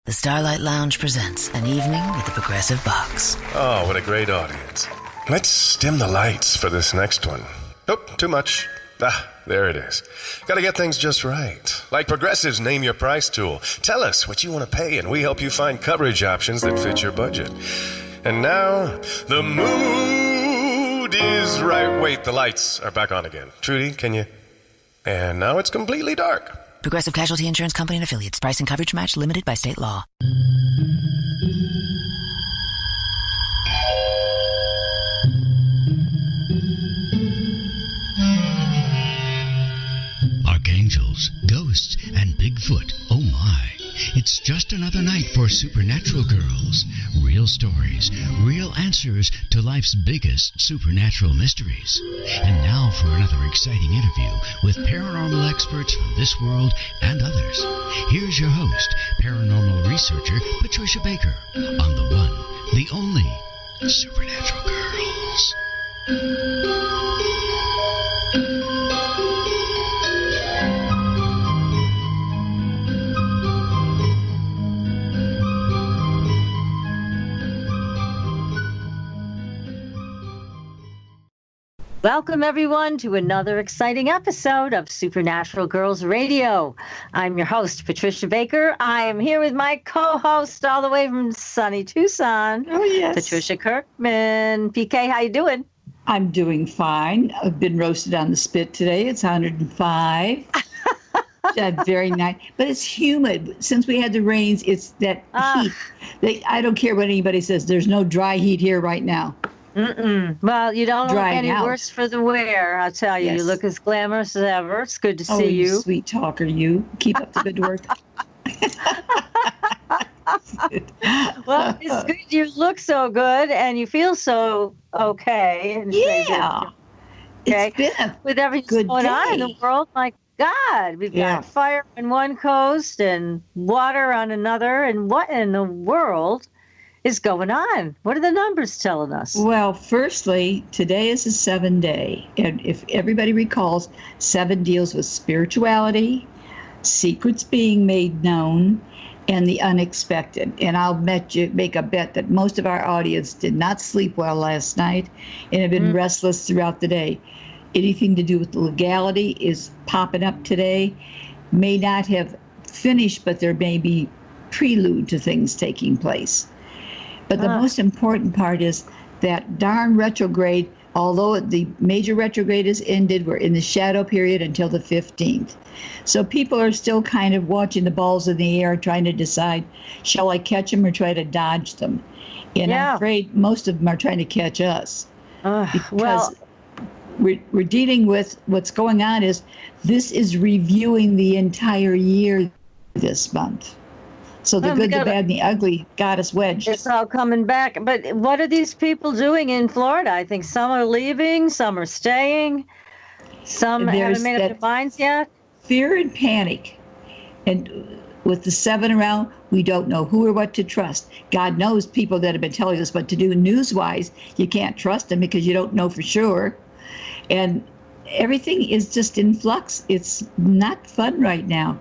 The Starlight Lounge presents An Evening with the Progressive Box. Oh, what a great audience. Let's dim the lights for this next one. Nope, too much. There it is. Gotta get things just right. Like Progressive's Name Your Price tool. Tell us what you want to pay and we help you find coverage options that fit your budget. And now, the mood is right. Wait, the lights are back on again. Trudy, can you? And now it's completely dark. Progressive Casualty Insurance Company and Affiliates. Price and coverage match limited by state law. Archangels, ghosts, and Bigfoot. Oh my. It's just another night for Supernatural Girls. Real stories, real answers to life's biggest supernatural mysteries. And now for another exciting interview with paranormal experts from this world and others. Here's your host, paranormal researcher Patricia Baker, on the one, the only Supernatural Girls. Welcome, everyone, to another exciting episode of Supernatural Girls Radio. I'm your host, Patricia Baker. I am here with my co-host all the way from sunny Tucson, Patricia Kirkman. PK, how you doing? I'm doing fine. I've been roasted on the spit today. It's 105. Very nice. But it's humid. Since we had the rains, it's that heat. I don't care what anybody says. There's no dry heat here right now. Well, you don't look any out. worse for the wear, I'll tell you. Yes. You look as glamorous as ever. It's good to see you you. Sweet talker, you. Keep up the good work. Well, it's good you look so good and you feel so okay. Yeah. Okay. It's been a with everything good going on in day. the world, my God, we've got fire on one coast and water on another. And what in the world is going on? What are the numbers telling us? Well, firstly, today is a 7-day. And if everybody recalls, 7 deals with spirituality, secrets being made known, and the unexpected. And I'll make a bet that most of our audience did not sleep well last night and have been restless throughout the day. Anything to do with legality is popping up today. May not have finished, but there may be prelude to things taking place. But the most important part is that darn retrograde, although the major retrograde is ended, we're in the shadow period until the 15th. So people are still kind of watching the balls in the air, trying to decide, shall I catch them or try to dodge them? And I'm afraid most of them are trying to catch us. Because we're dealing with what's going on is this is reviewing the entire year this month. So the good, the bad, and the ugly got us wedged. It's all coming back. But what are these people doing in Florida? I think some are leaving, some are staying, some haven't made up their minds yet. Fear and panic. And with the 7 around, we don't know who or what to trust. God knows people that have been telling us what to do news-wise. You can't trust them because you don't know for sure. And everything is just in flux. It's not fun right now.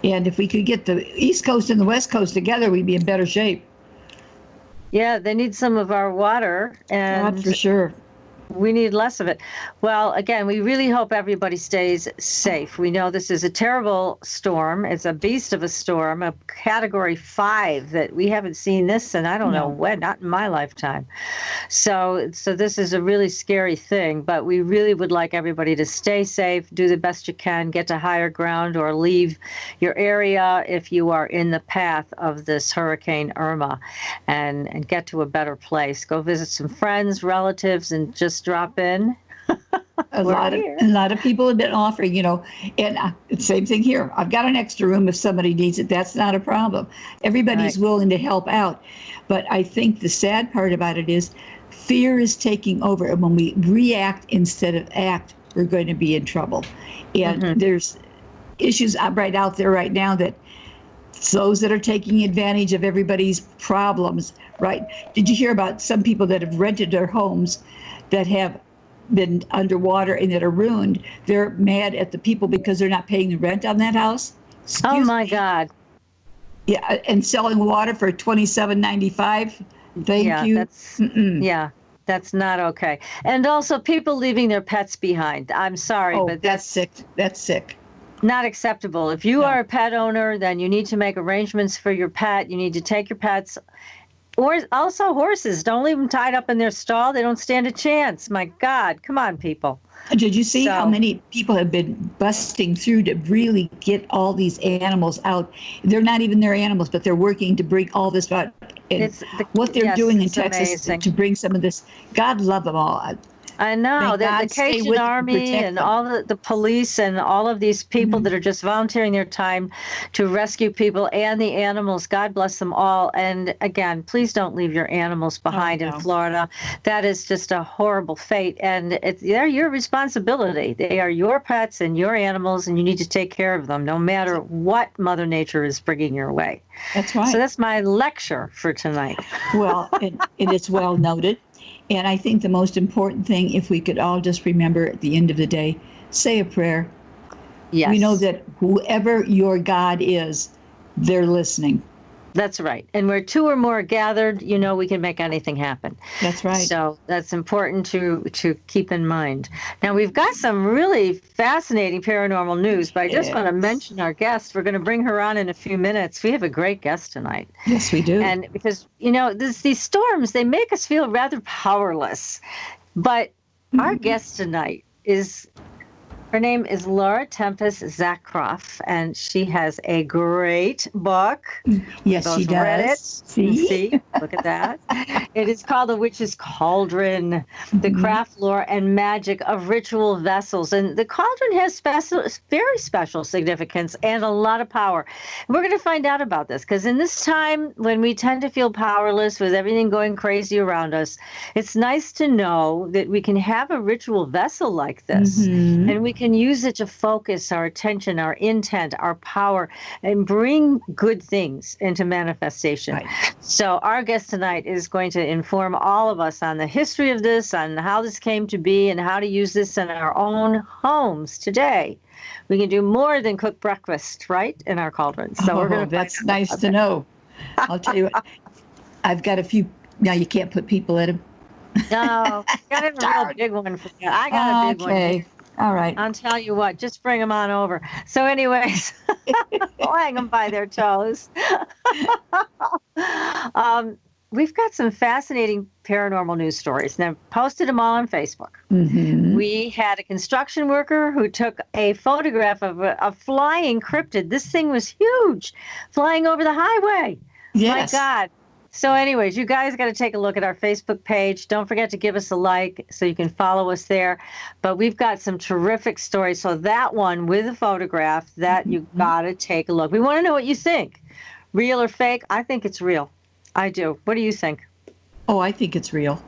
And if we could get the East Coast and the West Coast together, we'd be in better shape. Yeah, they need some of our water. And for sure. We need less of it. Well, again, we really hope everybody stays safe. We know this is a terrible storm. It's a beast of a storm, a category 5 that we haven't seen this, and I don't know when, not in my lifetime. So this is a really scary thing, but we really would like everybody to stay safe, do the best you can, get to higher ground, or leave your area if you are in the path of this Hurricane Irma, and get to a better place. Go visit some friends, relatives, and just drop in. A lot of people have been offering, and same thing here. I've got an extra room if somebody needs it. That's not a problem. Everybody's willing to help out. But I think the sad part about it is fear is taking over. And when we react instead of act, we're going to be in trouble. And there's issues right out there right now that those that are taking advantage of everybody's problems, right? Did you hear about some people that have rented their homes that have been underwater and that are ruined? They're mad at the people because they're not paying the rent on that house. Oh my God. Yeah, and selling water for $27.95. Thank you. That's not okay. And also people leaving their pets behind. I'm sorry, but that's sick. That's sick. Not acceptable. If you are a pet owner, then you need to make arrangements for your pet. You need to take your pets. Or also horses. Don't leave them tied up in their stall. They don't stand a chance. My God, come on, people. Did you see how many people have been busting through to really get all these animals out? They're not even their animals, but they're working to bring all this out. And what they're doing in Texas to bring some of this. God love them all. I know the Cajun Army and all the police and all of these people that are just volunteering their time to rescue people and the animals. God bless them all. And again, please don't leave your animals behind in Florida. That is just a horrible fate. And they're your responsibility. They are your pets and your animals, and you need to take care of them no matter what Mother Nature is bringing your way. That's right. So that's my lecture for tonight. Well, it is well noted. And I think the most important thing, if we could all just remember at the end of the day, say a prayer. Yes. We know that whoever your God is, they're listening. That's right. And where two or more are gathered, we can make anything happen. That's right. So that's important to keep in mind. Now, we've got some really fascinating paranormal news, but I just want to mention our guest. We're going to bring her on in a few minutes. We have a great guest tonight. Yes, we do. And because, these storms, they make us feel rather powerless. But our guest tonight her name is Laura Tempest Zakroff, and she has a great book. Yes, she does. Read it. See? Look at that. It is called The Witch's Cauldron, the craft, lore, and magic of ritual vessels. And the cauldron has very special significance and a lot of power. We're going to find out about this, because in this time when we tend to feel powerless with everything going crazy around us, it's nice to know that we can have a ritual vessel like this, and we can use it to focus our attention, our intent, our power, and bring good things into manifestation. Right. So our guest tonight is going to inform all of us on the history of this, on how this came to be, and how to use this in our own homes today. We can do more than cook breakfast, right, in our cauldrons. So we're going to. That's nice to know. I'll tell you what, I've got a few. Now you can't put people in them. No, got a real big one for you. I got a big one. Okay. All right. I'll tell you what, just bring them on over. So anyways, we'll hang them by their toes. We've got some fascinating paranormal news stories, and I've posted them all on Facebook. We had a construction worker who took a photograph of a flying cryptid. This thing was huge, flying over the highway. Yes. My God. So anyways, you guys got to take a look at our Facebook page. Don't forget to give us a like so you can follow us there. But we've got some terrific stories. So that one with a photograph, that you got to take a look. We want to know what you think. Real or fake? I think it's real. I do. What do you think? Oh, I think it's real.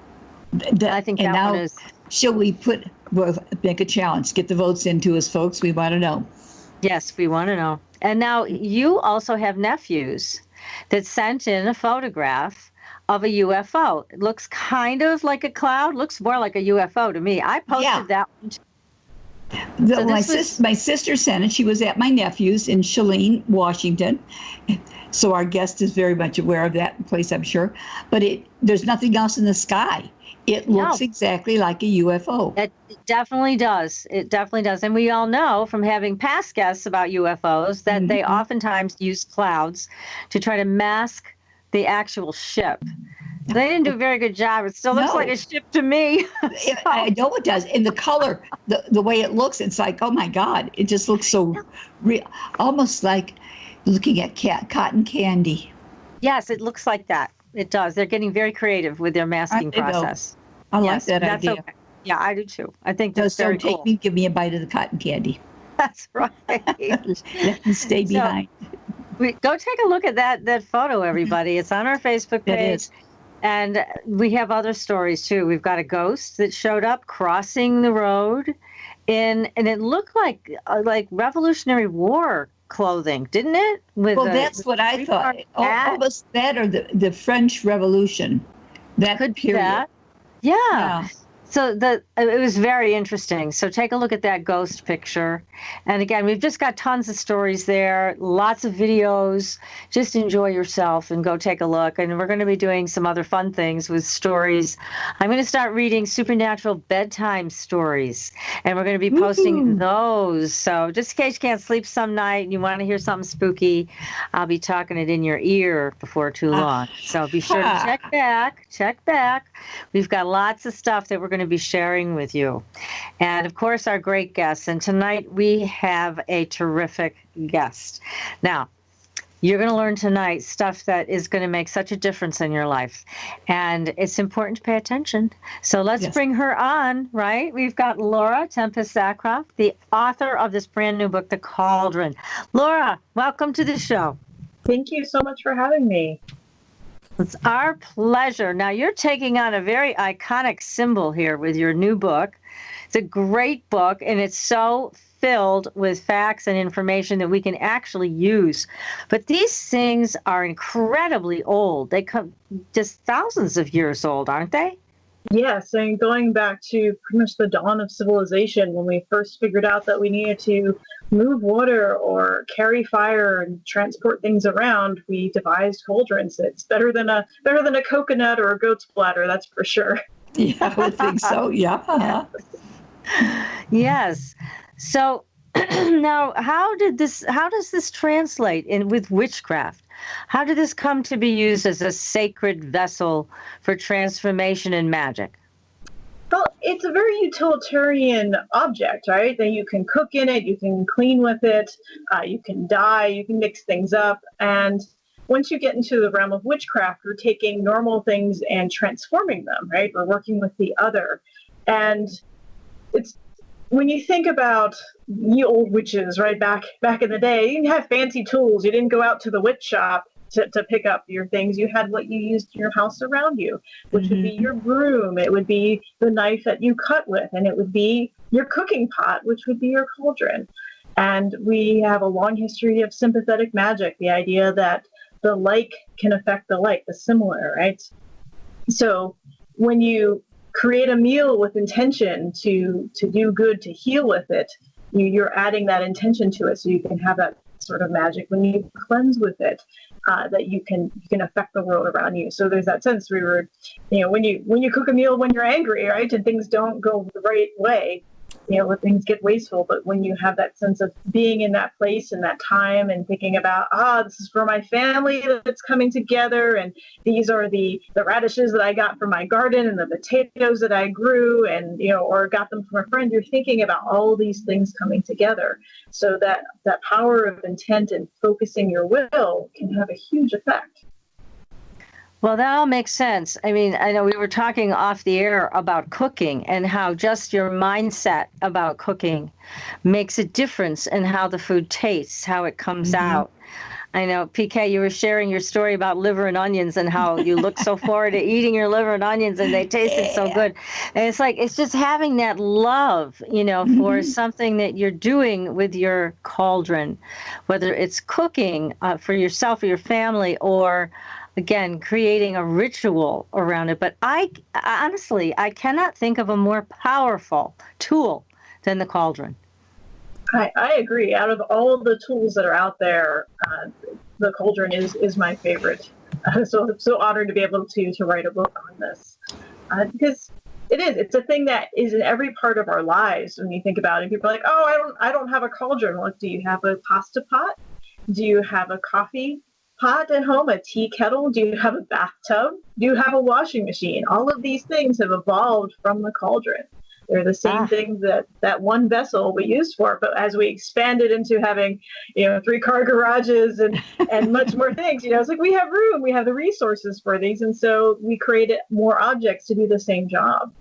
I think that one is. Shall we make a challenge? Get the votes into us, folks. We want to know. Yes, we want to know. And now you also have nephews that sent in a photograph of a UFO. It looks kind of like a cloud, looks more like a UFO to me. I posted that one too. My sister sent it. She was at my nephew's in Cheline, Washington. So our guest is very much aware of that place, I'm sure. But there's nothing else in the sky. It looks exactly like a UFO. It definitely does. It definitely does. And we all know from having past guests about UFOs that they oftentimes use clouds to try to mask the actual ship. They didn't do a very good job. It still looks like a ship to me. I know it does. And the color, the way it looks, it's like, oh my God, it just looks so real, almost like looking at cotton candy. Yes, it looks like that. It does. They're getting very creative with their masking process. I like that idea. Okay. Yeah, I do too. I think that's very cool. Give me a bite of the cotton candy. That's right. Let me stay behind. Go take a look at that photo, everybody. It's on our Facebook page. It is. And we have other stories too. We've got a ghost that showed up crossing the road, and it looked like Revolutionary War clothing, didn't it? That's what I thought. Almost that or the French Revolution. That could period. be that. Yeah. So it was very interesting. So take a look at that ghost picture. And again, we've just got tons of stories there, lots of videos. Just enjoy yourself and go take a look. And we're going to be doing some other fun things with stories. I'm going to start reading supernatural bedtime stories, and we're going to be posting those. So just in case you can't sleep some night and you want to hear something spooky, I'll be talking it in your ear before too long. So be sure to check back. We've got lots of stuff that we're going to be sharing with you. And of course, our great guests. And tonight we have a terrific guest. Now, you're going to learn tonight stuff that is going to make such a difference in your life. And it's important to pay attention. So let's bring her on, right? We've got Laura Tempest-Zacroft, the author of this brand new book, The Cauldron. Laura, welcome to the show. Thank you so much for having me. It's our pleasure. Now, you're taking on a very iconic symbol here with your new book. It's a great book, and it's so filled with facts and information that we can actually use. But these things are incredibly old. They come just thousands of years old, aren't they? Yes, and going back to pretty much the dawn of civilization, when we first figured out that we needed to move water or carry fire and transport things around, we devised cauldrons. It's better than a coconut or a goat's bladder, that's for sure. Yeah, I would think so. Yeah. Yes. So now, how does this translate in with witchcraft? How did this come to be used as a sacred vessel for transformation and magic? Well, it's a very utilitarian object, right? That you can cook in it, you can clean with it, you can dye, you can mix things up. And once you get into the realm of witchcraft, we're taking normal things and transforming them, right? We're working with the other. And it's when you think about the old witches, right, back in the day, you didn't have fancy tools. You didn't go out to the witch shop to pick up your things. You had what you used in your house around you, which would be your broom. It would be the knife that you cut with, and it would be your cooking pot, which would be your cauldron. And we have a long history of sympathetic magic, the idea that the like can affect the like, the similar, right? So when you create a meal with intention to do good, to heal with it, you're adding that intention to it so you can have that sort of magic. When you cleanse with it, that you can affect the world around you. So there's that sense we were, when you cook a meal when you're angry, right, and things don't go the right way, when things get wasteful. But when you have that sense of being in that place and that time and thinking about, this is for my family that's coming together, and these are the radishes that I got from my garden and the potatoes that I grew, and or got them from a friend, you're thinking about all these things coming together. So that power of intent and focusing your will can have a huge effect. Well, that all makes sense. I mean, I know we were talking off the air about cooking and how just your mindset about cooking makes a difference in how the food tastes, how it comes out. I know, PK, you were sharing your story about liver and onions and how you look so forward to eating your liver and onions and they tasted so good. And it's just having that love, for something that you're doing with your cauldron, whether it's cooking for yourself or your family, or again, creating a ritual around it. But I honestly cannot think of a more powerful tool than the cauldron. I agree. Out of all of the tools that are out there, the cauldron is my favorite. So I'm so honored to be able to write a book on this, because it's a thing that is in every part of our lives. When you think about it, people are like, I don't have a cauldron. Well, do you have a pasta pot? Do you have a coffee pot at home, a tea kettle? Do you have a bathtub? Do you have a washing machine? All of these things have evolved from the cauldron. They're the same things that one vessel we used for, but as we expanded into having, 3-car garages and much more things, it's like we have room, we have the resources for these, and so we created more objects to do the same job.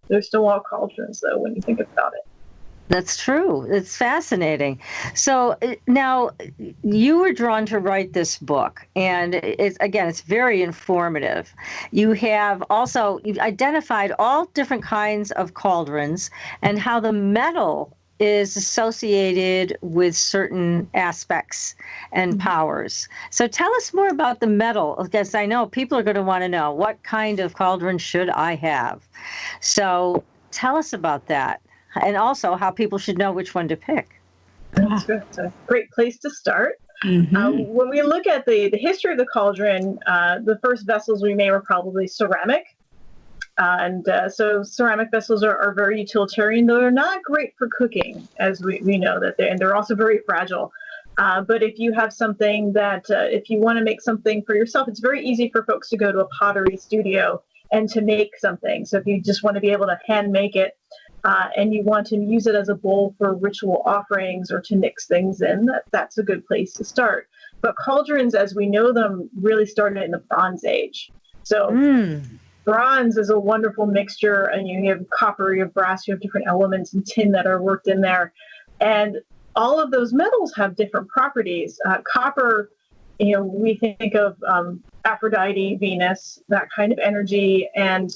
They're still all cauldrons, though, when you think about it. That's true. It's fascinating. So now you were drawn to write this book, and it's very informative. You've identified all different kinds of cauldrons and how the metal is associated with certain aspects and powers. So tell us more about the metal, because I know people are going to want to know, what kind of cauldron should I have? So Tell us about that, and also how people should know which one to pick. That's good. It's a great place to start. When we look at the history of the cauldron, the first vessels we made were probably ceramic. So ceramic vessels are very utilitarian, though they're not great for cooking, as we know that they're also very fragile. But if you have something that, if you want to make something for yourself, it's very easy for folks to go to a pottery studio and to make something. So if you just want to be able to hand make it, and you want to use it as a bowl for ritual offerings or to mix things in, that's a good place to start. But cauldrons, as we know them, really started in the Bronze Age. So bronze is a wonderful mixture, and you have copper, you have brass, you have different elements, and tin that are worked in there. And all of those metals have different properties. Copper, we think of Aphrodite, Venus, that kind of energy, and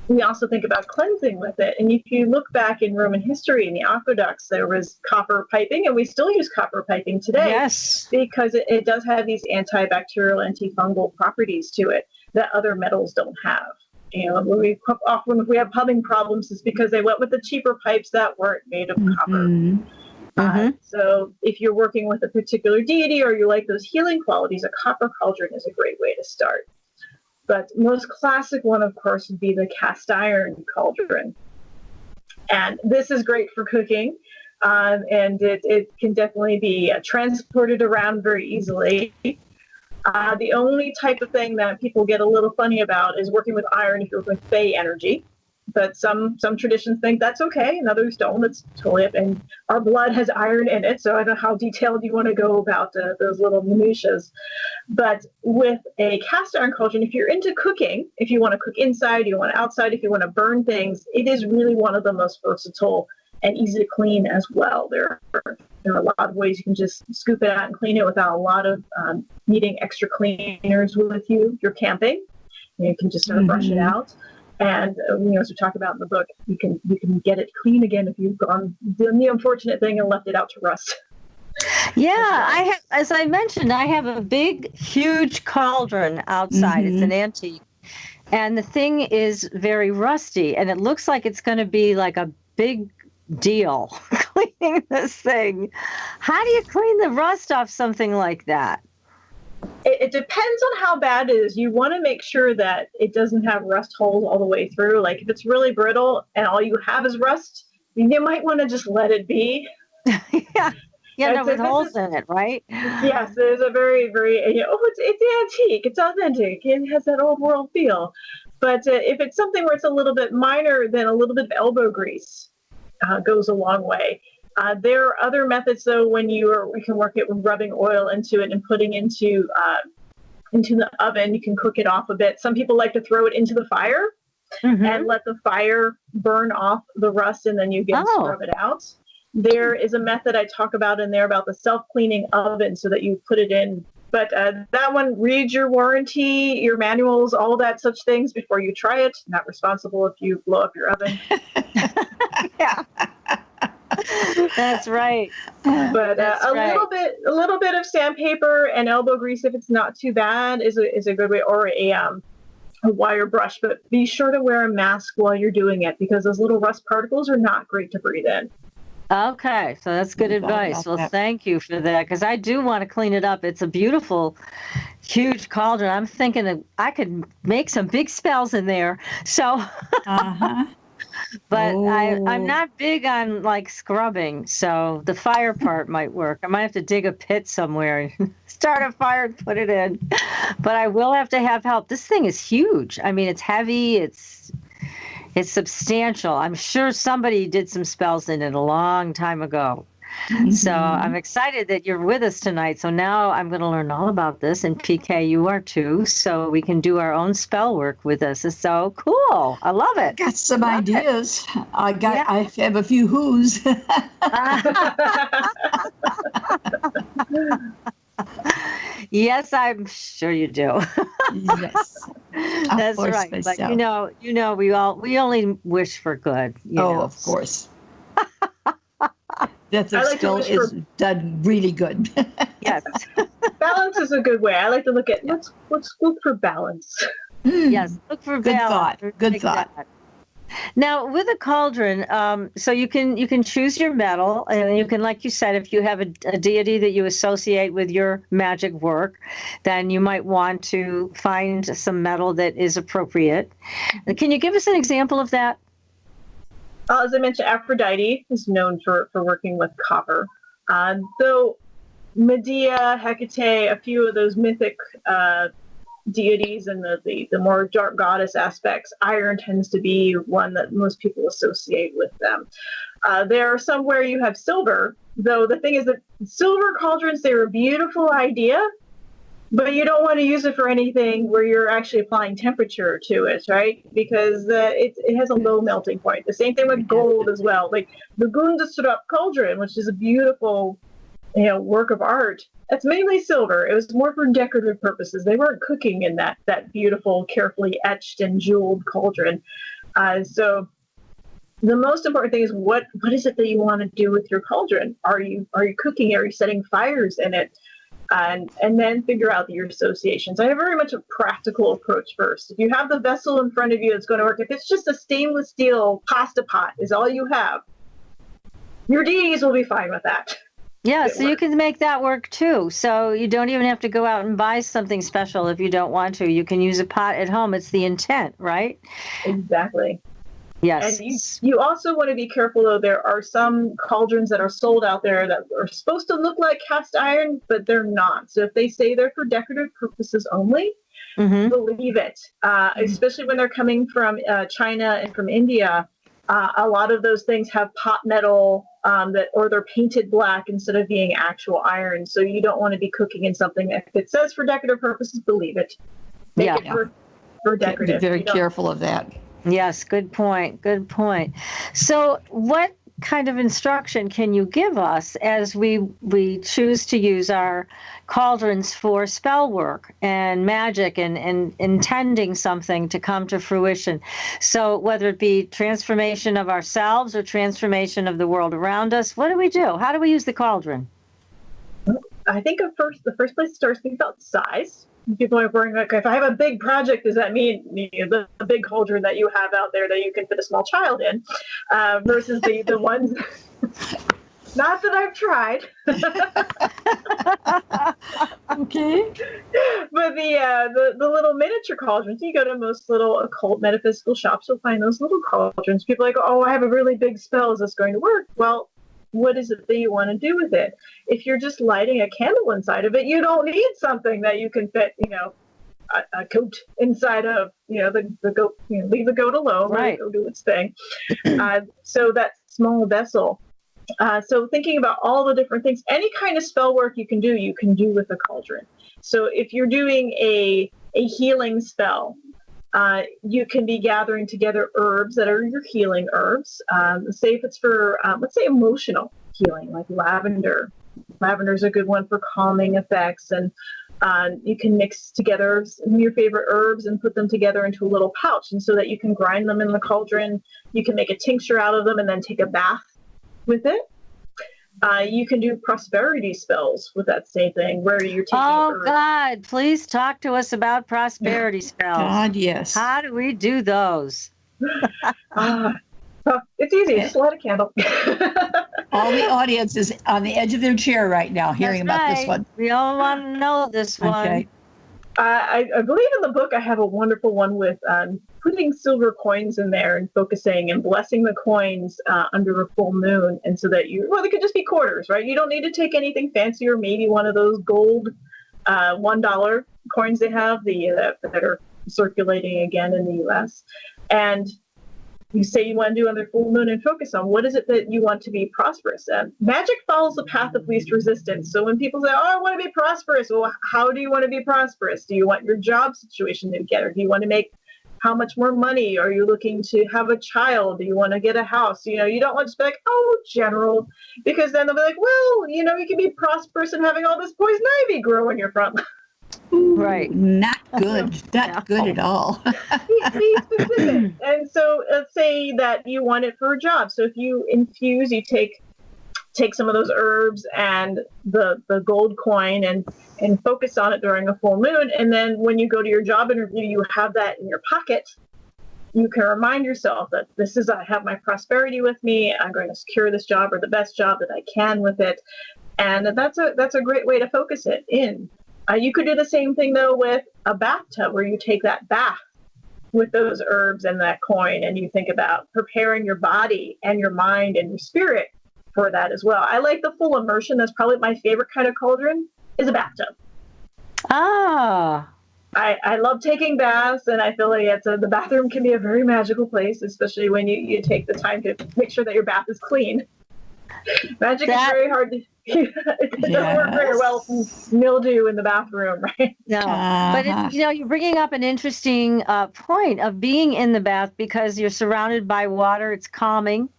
we also think about cleansing with it. And if you look back in Roman history, in the aqueducts, there was copper piping, and we still use copper piping today. Yes. Because it does have these antibacterial, antifungal properties to it that other metals don't have. Often if we have plumbing problems, it's because they went with the cheaper pipes that weren't made of copper. So if you're working with a particular deity or you like those healing qualities, a copper cauldron is a great way to start. But most classic one, of course, would be the cast iron cauldron. And this is great for cooking. And it can definitely be transported around very easily. The only type of thing that people get a little funny about is working with iron if you're working with Fey energy. But some traditions think that's okay, and others don't. It's totally up. And our blood has iron in it, so I don't know how detailed you want to go about those little minutiae. But with a cast iron cauldron, if you're into cooking, if you want to cook inside, you want outside, if you want to burn things, it is really one of the most versatile and easy to clean as well. There are a lot of ways you can just scoop it out and clean it without a lot of needing extra cleaners with you. If you're camping, you can just sort of brush it out. And as we talk about in the book, you can get it clean again if you've done the unfortunate thing and left it out to rust. Yeah, as I mentioned, I have a big, huge cauldron outside. It's an antique. And the thing is very rusty, and it looks like it's going to be like a big deal cleaning this thing. How do you clean the rust off something like that? It depends on how bad it is. You want to make sure that it doesn't have rust holes all the way through. Like if it's really brittle and all you have is rust, you might want to just let it be. No, with holes in it, right? Yes, there's a very, very, it's antique, it's authentic, it has that old world feel. But if it's something where it's a little bit minor, then a little bit of elbow grease goes a long way. There are other methods, though, when we can work it with rubbing oil into it and putting into the oven. You can cook it off a bit. Some people like to throw it into the fire and let the fire burn off the rust, and then you can scrub it out. There is a method I talk about in there about the self-cleaning oven so that you put it in. But that one, read your warranty, your manuals, all that such things before you try it. Not responsible if you blow up your oven. Yeah. That's right. But a little bit of sandpaper and elbow grease, if it's not too bad, is a good way, or a wire brush. But be sure to wear a mask while you're doing it, because those little rust particles are not great to breathe in. Okay, so that's good advice. Well, thank you for that, because I do want to clean it up. It's a beautiful, huge cauldron. I'm thinking that I could make some big spells in there. So. But I'm not big on like scrubbing, so the fire part might work. I might have to dig a pit somewhere and start a fire and put it in. But I will have to have help. This thing is huge. I mean, it's heavy. It's substantial. I'm sure somebody did some spells in it a long time ago. So I'm excited that you're with us tonight. So now I'm going to learn all about this, and PK, you are too, so we can do our own spell work with this. It's so cool. I love it. Got some ideas. I have a few who's. Yes, I'm sure you do. Yes. That's right. But we only wish for good. Of course. That still is done really good. Yes. Balance is a good way. I like to look at let's look for balance. Yes, look for balance. Good thought. Now, with a cauldron, so you can choose your metal, and you can, like you said, if you have a deity that you associate with your magic work, then you might want to find some metal that is appropriate. Can you give us an example of that? As I mentioned, Aphrodite is known for working with copper. Though Medea, Hecate, a few of those mythic deities and the more dark goddess aspects, iron tends to be one that most people associate with them. There are some where you have silver, though the thing is that silver cauldrons, they're a beautiful idea, but you don't want to use it for anything where you're actually applying temperature to it, right? Because it has a low melting point. The same thing with gold as well. Like the Gundasurup cauldron, which is a beautiful work of art. That's mainly silver. It was more for decorative purposes. They weren't cooking in that beautiful, carefully etched and jeweled cauldron. So the most important thing is what is it that you want to do with your cauldron? Are you cooking? Are you setting fires in it? And then figure out your associations. I have very much a practical approach first. If you have the vessel in front of you, it's going to work. If it's just a stainless steel pasta pot is all you have, your deities will be fine with that. Yeah, so you can make that work too. So you don't even have to go out and buy something special if you don't want to. You can use a pot at home. It's the intent, right? Exactly. Yes. And you also want to be careful, though. There are some cauldrons that are sold out there that are supposed to look like cast iron, but they're not. So if they say they're for decorative purposes only, believe it. Especially when they're coming from China and from India. A lot of those things have pot metal or they're painted black instead of being actual iron. So you don't want to be cooking in something that if it says for decorative purposes, believe it. Make it for decorative. Be very careful of that. Yes, good point. Good point. So what kind of instruction can you give us as we choose to use our cauldrons for spell work and magic and intending something to come to fruition? So whether it be transformation of ourselves or transformation of the world around us, what do we do? How do we use the cauldron? I think the first place to start is think about size. People are worrying, like, if I have a big project, does that mean the big cauldron that you have out there that you can fit a small child in versus the ones, not that I've tried. Okay. But the little miniature cauldrons, you go to most little occult metaphysical shops, you'll find those little cauldrons. People are like, oh, I have a really big spell. Is this going to work? Well, what is it that you want to do with it? If you're just lighting a candle inside of it, you don't need something that you can fit, a goat inside of, the goat, leave the goat alone, right? Go do its thing. So that small vessel. So thinking about all the different things, any kind of spell work you can do with a cauldron. So if you're doing a healing spell, you can be gathering together herbs that are your healing herbs. Say if it's for, let's say, emotional healing, like lavender. Lavender is a good one for calming effects. And you can mix together some of your favorite herbs and put them together into a little pouch. And so that you can grind them in the cauldron. You can make a tincture out of them and then take a bath with it. You can do prosperity spells with that same thing where you're taking herbs. God, please talk to us about prosperity spells. God, yes. How do we do those? It's easy. Just light a candle. All the audience is on the edge of their chair right now hearing about this one. We all want to know this one. Okay. I believe in the book I have a wonderful one with putting silver coins in there and focusing and blessing the coins under a full moon. And so that they could just be quarters, right? You don't need to take anything fancy, or maybe one of those gold $1 coins they have that are circulating again in the U.S. And you say you want to do under full moon and focus on what is it that you want to be prosperous. Magic follows the path of least resistance. So when people say, oh, I want to be prosperous, well, how do you want to be prosperous? Do you want your job situation together? Do you want to make how much more money? Are you looking to have a child? Do you want to get a house? You don't want to be like, oh, general, because then they'll be like, well, you can be prosperous and having all this poison ivy grow in your front lawn. Right. Not good. Not good at all. Be specific. And so let's say that you want it for a job. So if you infuse, you take some of those herbs and the gold coin and focus on it during a full moon. And then when you go to your job interview, you have that in your pocket. you can remind yourself that I have my prosperity with me. I'm going to secure this job or the best job that I can with it. And that's a great way to focus it in. You could do the same thing, though, with a bathtub where you take that bath with those herbs and that coin, and you think about preparing your body and your mind and your spirit for that as well. I like the full immersion. That's probably my favorite kind of cauldron, is a bathtub. Ah. I love taking baths, and I feel like the bathroom can be a very magical place, especially when you take the time to make sure that your bath is clean. Magic is very hard to it doesn't work very well from mildew in the bathroom, right? No, but you're bringing up an interesting point of being in the bath because you're surrounded by water. It's calming,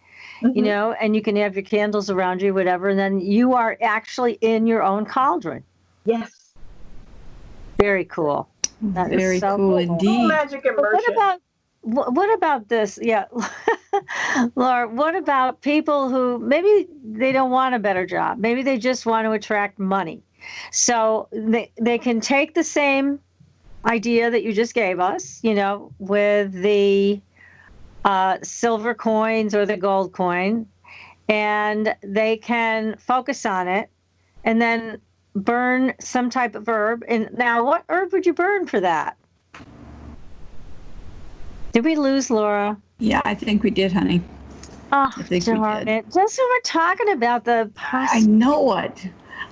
and you can have your candles around you, whatever, and then you are actually in your own cauldron. Yes. Very cool. That very is so cool indeed. Magic immersion. What about this? Yeah. Laura, what about people who maybe they don't want a better job? Maybe they just want to attract money. So they can take the same idea that you just gave us, with the silver coins or the gold coin, and they can focus on it and then burn some type of herb. And now, what herb would you burn for that? Did we lose Laura? Yeah, I think we did, honey. Oh, I think darn we did. it. Just when we're talking about the I know it.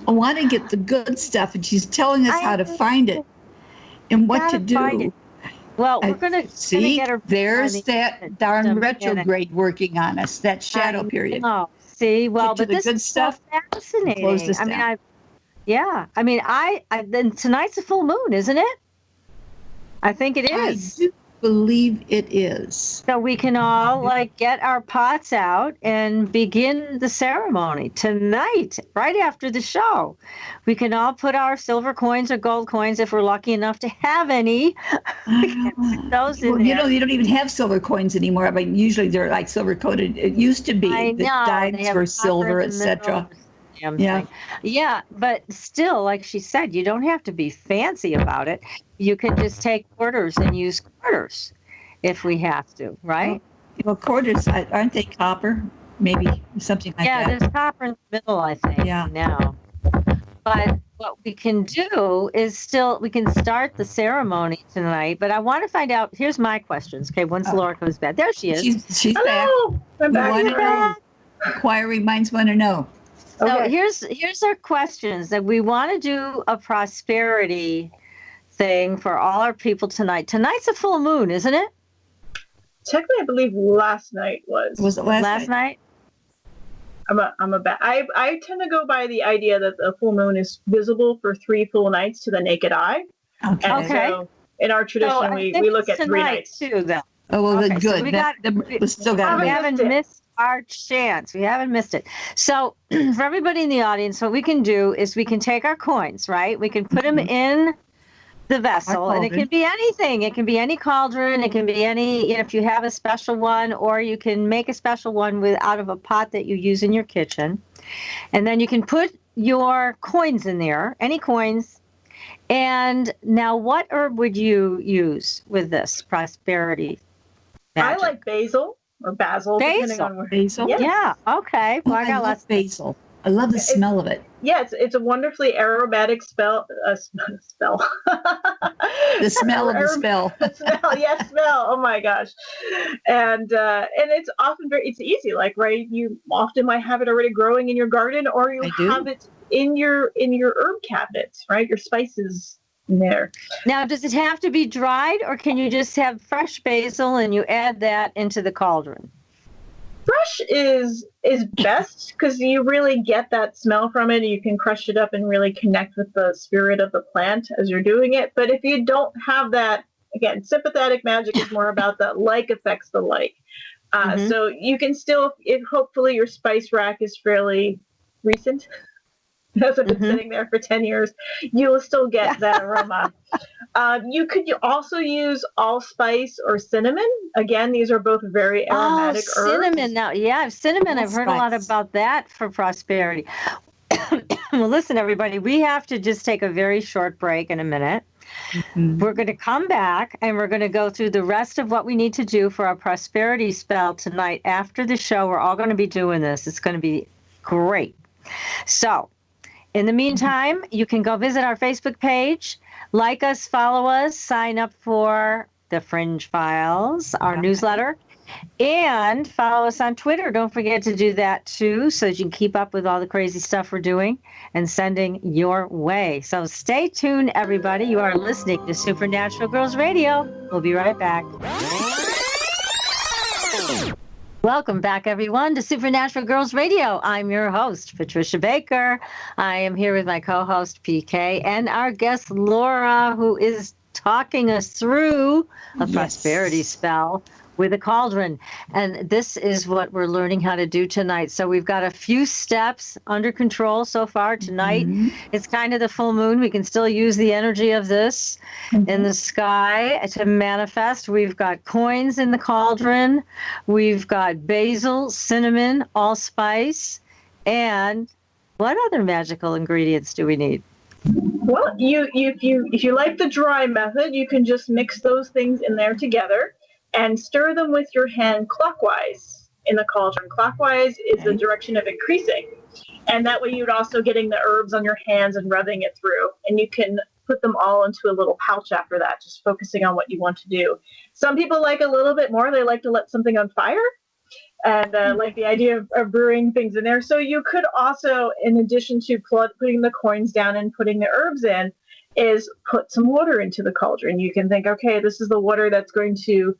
I want to get the good stuff, and she's telling us how to find it and what to do. Well, we're going to get her. There's that darn retrograde working on us, that shadow period. Oh, see, well, but this is so fascinating. Close this down. Then tonight's a full moon, isn't it? I think it is. I do believe it is. So we can all get our pots out and begin the ceremony tonight, right after the show. We can all put our silver coins or gold coins, if we're lucky enough to have any. Those in there. You don't even have silver coins anymore. I mean, usually they're like silver coated. It used to be. The dimes were silver, etc. Yeah, but still, like she said, you don't have to be fancy about it. You can just take quarters and use quarters if we have to, right? Well, quarters, aren't they copper? Maybe something like that. Yeah, there's copper in the middle, I think, now. But what we can do is we can start the ceremony tonight, but I want to find out, here's my questions, okay, once Laura comes back. There she is. She's back. I'm back. Inquiry minds want to know. So here's our questions that we want to do a prosperity thing for all our people tonight. Tonight's a full moon, isn't it? Technically, I believe last night was. Was it last night? I tend to go by the idea that the full moon is visible for 3 full nights to the naked eye. Okay. And so in our tradition, we look at 3 nights too. Then. Oh well, okay, good. So we still got. We haven't missed our chance. We haven't missed it. So for everybody in the audience, what we can do is we can take our coins, right? We can put them in the vessel, and it can be anything. It can be any cauldron. It can be any, if you have a special one, or you can make a special one out of a pot that you use in your kitchen. And then you can put your coins in there, any coins. And now what herb would you use with this prosperity magic? I like basil or basil. Depending on where. Basil? Yes. Yeah, okay. Well, I got lots of basil. I love the smell of it. Yeah, it's a wonderfully aromatic spell. The smell of the spell. Smell. Oh my gosh, and it's often it's easy. Like you often might have it already growing in your garden, or you have it in your herb cabinets, right? Your spices in there. Now, does it have to be dried, or can you just have fresh basil and you add that into the cauldron? Fresh is best because you really get that smell from it. You can crush it up and really connect with the spirit of the plant as you're doing it. But if you don't have that, again, sympathetic magic is more about the like affects the like. So you can still, hopefully your spice rack is fairly recent. Hasn't been sitting there for 10 years. You will still get that aroma. You could also use allspice or cinnamon. Again, these are both very aromatic herbs. Cinnamon. Now, cinnamon. I've heard a lot about that for prosperity. Well, listen, everybody, we have to just take a very short break in a minute. Mm-hmm. We're going to come back and we're going to go through the rest of what we need to do for our prosperity spell tonight. After the show, we're all going to be doing this. It's going to be great. So, in the meantime, you can go visit our Facebook page, like us, follow us, sign up for the Fringe Files, our newsletter, and follow us on Twitter. Don't forget to do that too, so that you can keep up with all the crazy stuff we're doing and sending your way. So stay tuned, everybody. You are listening to Supernatural Girls Radio. We'll be right back. Welcome back, everyone, to Supernatural Girls Radio. I'm your host, Patricia Baker. I am here with my co-host, PK, and our guest, Laura, who is talking us through a prosperity spell with a cauldron. And this is what we're learning how to do tonight. So we've got a few steps under control so far tonight. Mm-hmm. It's kind of the full moon. We can still use the energy of this in the sky to manifest. We've got coins in the cauldron. We've got basil, cinnamon, allspice, and what other magical ingredients do we need? Well, if you like the dry method, you can just mix those things in there together and stir them with your hand clockwise in the cauldron. Clockwise is the direction of increasing. And that way you'd also getting the herbs on your hands and rubbing it through. And you can put them all into a little pouch after that, just focusing on what you want to do. Some people like a little bit more. They like to let something on fire and like the idea of brewing things in there. So you could also, in addition to putting the coins down and putting the herbs in, is put some water into the cauldron. You can think, okay, this is the water that's going to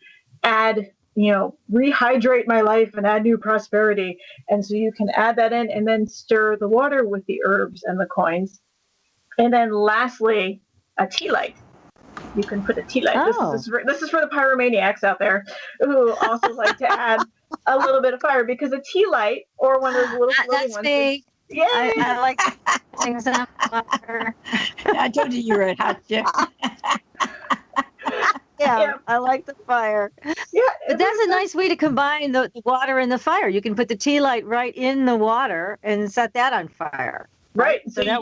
add, rehydrate my life and add new prosperity. And so you can add that in and then stir the water with the herbs and the coins. And then lastly, a tea light. You can put a tea light. Oh. This is for the pyromaniacs out there who also like to add a little bit of fire, because a tea light or one of those little floating ones. Me. Yeah, I like things on fire. I told you were a hot chick. Yeah, I like the fire. Yeah, but that's a nice way to combine the water and the fire. You can put the tea light right in the water and set that on fire. Right. So that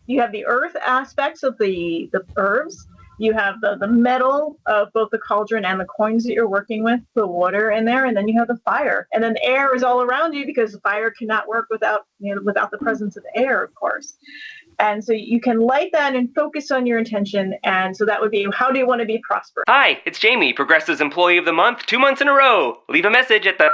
you have the earth aspects of the herbs. You have the metal of both the cauldron and the coins that you're working with, the water in there, and then you have the fire. And then the air is all around you, because the fire cannot work without the presence of air, of course. And so you can light that and focus on your intention. And so that would be, how do you want to be prosperous? Hi, it's Jamie, Progressive's Employee of the Month, 2 months in a row. Leave a message at the...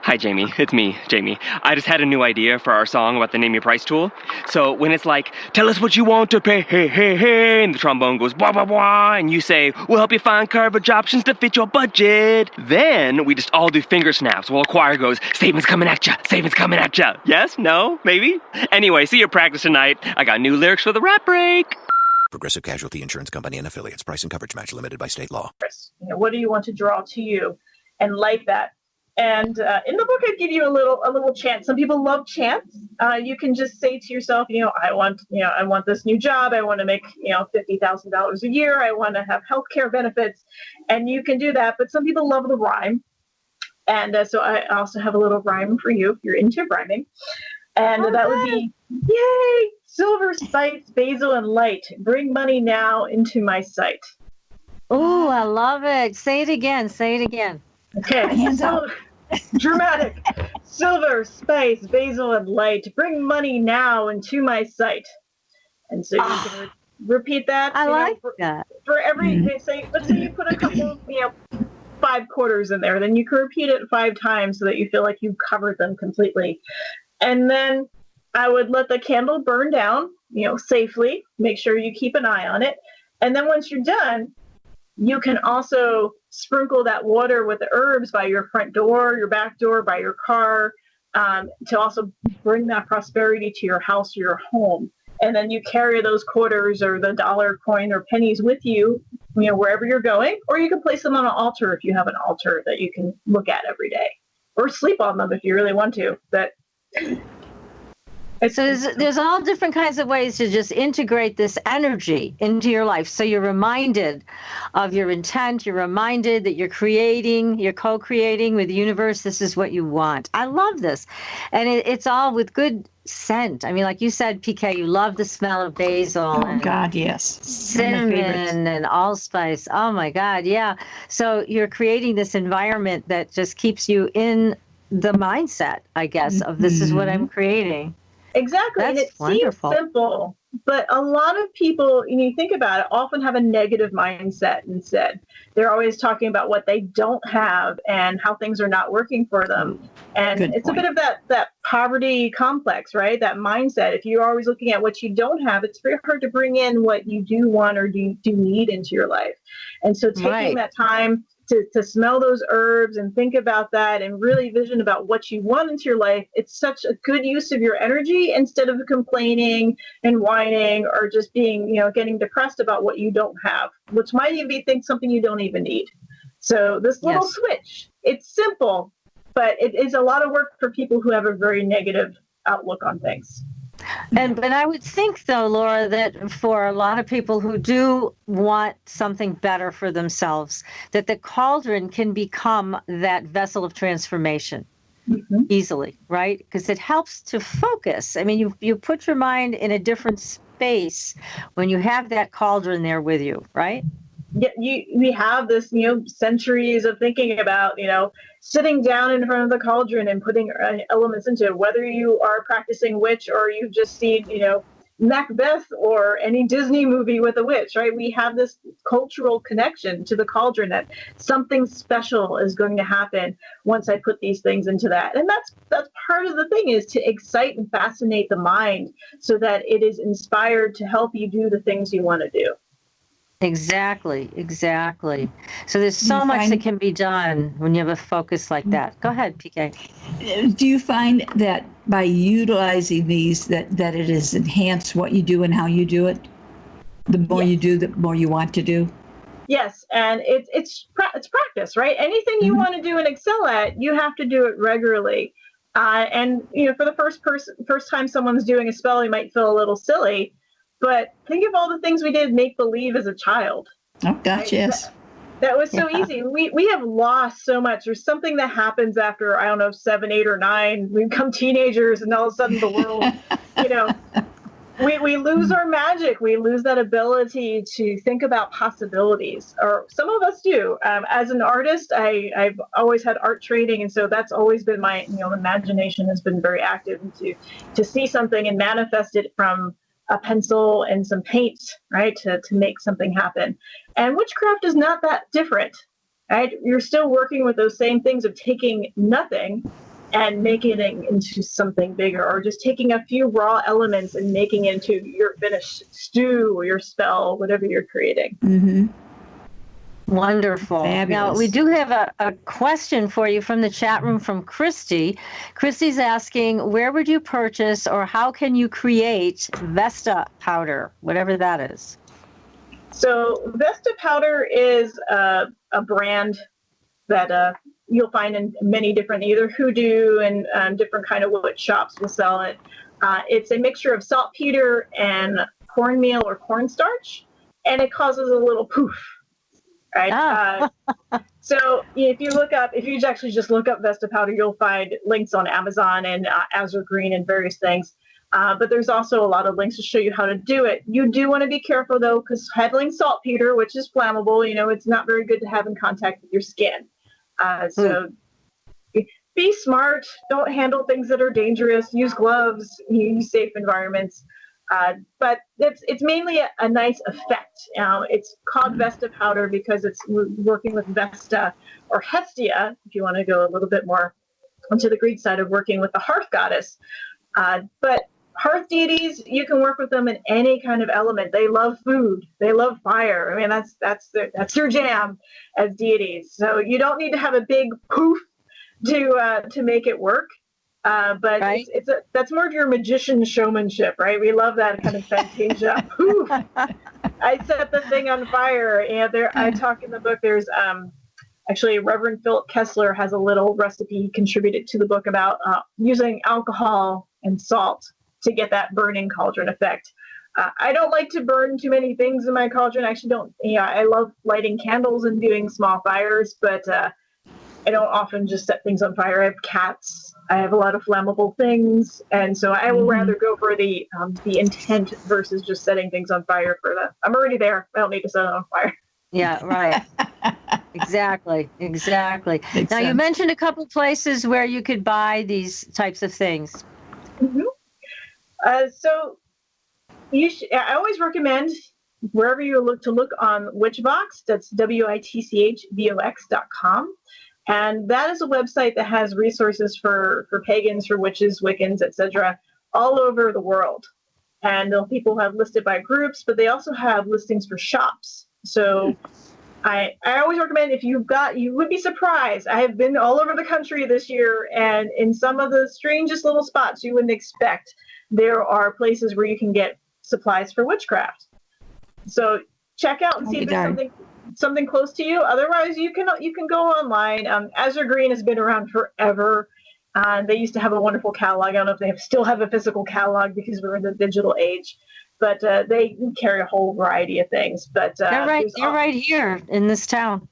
Hi, Jamie. It's me, Jamie. I just had a new idea for our song about the Name Your Price tool. So when it's like, tell us what you want to pay, hey, hey, hey, and the trombone goes, blah, blah, blah, and you say, we'll help you find coverage options to fit your budget. Then we just all do finger snaps while a choir goes, savings coming at ya, savings coming at ya. Yes? No? Maybe? Anyway, see your practice tonight. I got new lyrics for the rap break. Progressive Casualty Insurance Company and Affiliates. Price and coverage match limited by state law. What do you want to draw to you? And light that. And in the book, I give you a little chant. Some people love chants. You can just say to yourself, I want this new job. I want to make, $50,000 a year. I want to have healthcare benefits, and you can do that. But some people love the rhyme, and so I also have a little rhyme for you if you're into rhyming. And that would be, yay! Silver, spice, basil, and light. Bring money now into my sight. Oh, I love it. Say it again. Say it again. Okay, hands out. Dramatic. Silver, spice, basil, and light. Bring money now into my sight. And so you can repeat that. I like that. For every, let's say you put a couple, 5 quarters in there, then you can repeat it 5 times so that you feel like you've covered them completely. And then I would let the candle burn down, safely. Make sure you keep an eye on it. And then once you're done, you can also sprinkle that water with the herbs by your front door, your back door, by your car, to also bring that prosperity to your house or your home. And then you carry those quarters or the dollar, coin, or pennies with you, wherever you're going. Or you can place them on an altar if you have an altar that you can look at every day. Or sleep on them if you really want to. So there's all different kinds of ways to just integrate this energy into your life. So you're reminded of your intent. You're reminded that you're co-creating with the universe. This is what you want. I love this. And it's all with good scent. I mean, like you said, PK, you love the smell of basil. Oh, God, yes. Cinnamon and allspice. Oh, my God, yeah. So you're creating this environment that just keeps you in the mindset, I guess, of this is what I'm creating. Exactly. That's and it wonderful. seems simple, but a lot of people, you think about it, often have a negative mindset instead. They're always talking about what they don't have and how things are not working for them. And it's a bit of that poverty complex, right? That mindset. If you're always looking at what you don't have, it's very hard to bring in what you do want or do need into your life. And so taking that time to smell those herbs and think about that and really vision about what you want into your life, it's such a good use of your energy instead of complaining and whining or just being, getting depressed about what you don't have, which might even be something you don't even need. So this little switch, it's simple, but it is a lot of work for people who have a very negative outlook on things. But I would think, though, Laura, that for a lot of people who do want something better for themselves, that the cauldron can become that vessel of transformation easily, right? Because it helps to focus. I mean, you put your mind in a different space when you have that cauldron there with you, right? Yeah, we have this, centuries of thinking about, sitting down in front of the cauldron and putting elements into it, whether you are practicing witch or you've just seen, Macbeth or any Disney movie with a witch, right? We have this cultural connection to the cauldron that something special is going to happen once I put these things into that. And that's part of the thing, is to excite and fascinate the mind so that it is inspired to help you do the things you want to do. Exactly. So there's so much that can be done when you have a focus like that. Go ahead, PK. Do you find that by utilizing these, that it has enhanced what you do and how you do it? The more you do, the more you want to do? Yes, and it's practice, right? Anything you want to do and excel at, you have to do it regularly. And for the first time someone's doing a spell, you might feel a little silly. But think of all the things we did make believe as a child. Oh, gosh, right? yes. That was so easy. We have lost so much. There's something that happens after, 7, 8, or 9. We become teenagers, and all of a sudden the world, we lose our magic. We lose that ability to think about possibilities, or some of us do. As an artist, I've always had art training, and so that's always been my, imagination has been very active, and to see something and manifest it from a pencil and some paint, right, to make something happen. And witchcraft is not that different, right? You're still working with those same things of taking nothing and making it into something bigger, or just taking a few raw elements and making it into your finished stew or your spell, whatever you're creating. Mm-hmm. Wonderful. Fabulous. Now, we do have a question for you from the chat room from Christy. Christy's asking, where would you purchase or how can you create Vesta powder, whatever that is? So Vesta powder is a brand that you'll find in many different, either hoodoo and different kind of witch shops will sell it. It's a mixture of saltpeter and cornmeal or cornstarch, and it causes a little poof. Right. So if you actually just look up Vesta powder, you'll find links on Amazon and Azure Green and various things. But there's also a lot of links to show you how to do it. You do want to be careful, though, because handling saltpeter, which is flammable, it's not very good to have in contact with your skin. So be smart. Don't handle things that are dangerous. Use gloves. Use safe environments. But it's mainly a nice effect. It's called Vesta powder because it's working with Vesta or Hestia, if you want to go a little bit more onto the Greek side of working with the hearth goddess. But hearth deities, you can work with them in any kind of element. They love food. They love fire. I mean, that's their jam as deities. So you don't need to have a big poof to make it work. But right. That's more of your magician showmanship, right? We love that kind of fantasia. Poof! I set the thing on fire. And I talk in the book. There's actually Reverend Philip Kessler has a little recipe contributed to the book about using alcohol and salt to get that burning cauldron effect. I don't like to burn too many things in my cauldron. I actually don't. I love lighting candles and doing small fires, but I don't often just set things on fire. I have cats. I have a lot of flammable things, and so I will rather go for the intent versus just setting things on fire. I'm already there. I don't need to set it on fire. Yeah, right. Exactly. Makes Now, you sense. mentioned a couple places where you could buy these types of things. So I always recommend wherever you look on Witchbox. That's witchbox.com. And that is a website that has resources for pagans, for witches, Wiccans, etc., all over the world. And people have listed by groups, but they also have listings for shops. So I always recommend, if you would be surprised. I have been all over the country this year, and in some of the strangest little spots you wouldn't expect, there are places where you can get supplies for witchcraft. So check out and see if there's something close to you. Otherwise, you can go online. Azure Green has been around forever. They used to have a wonderful catalog. I don't know if they still have a physical catalog because we're in the digital age, but they carry a whole variety of things. But They're right here in this town.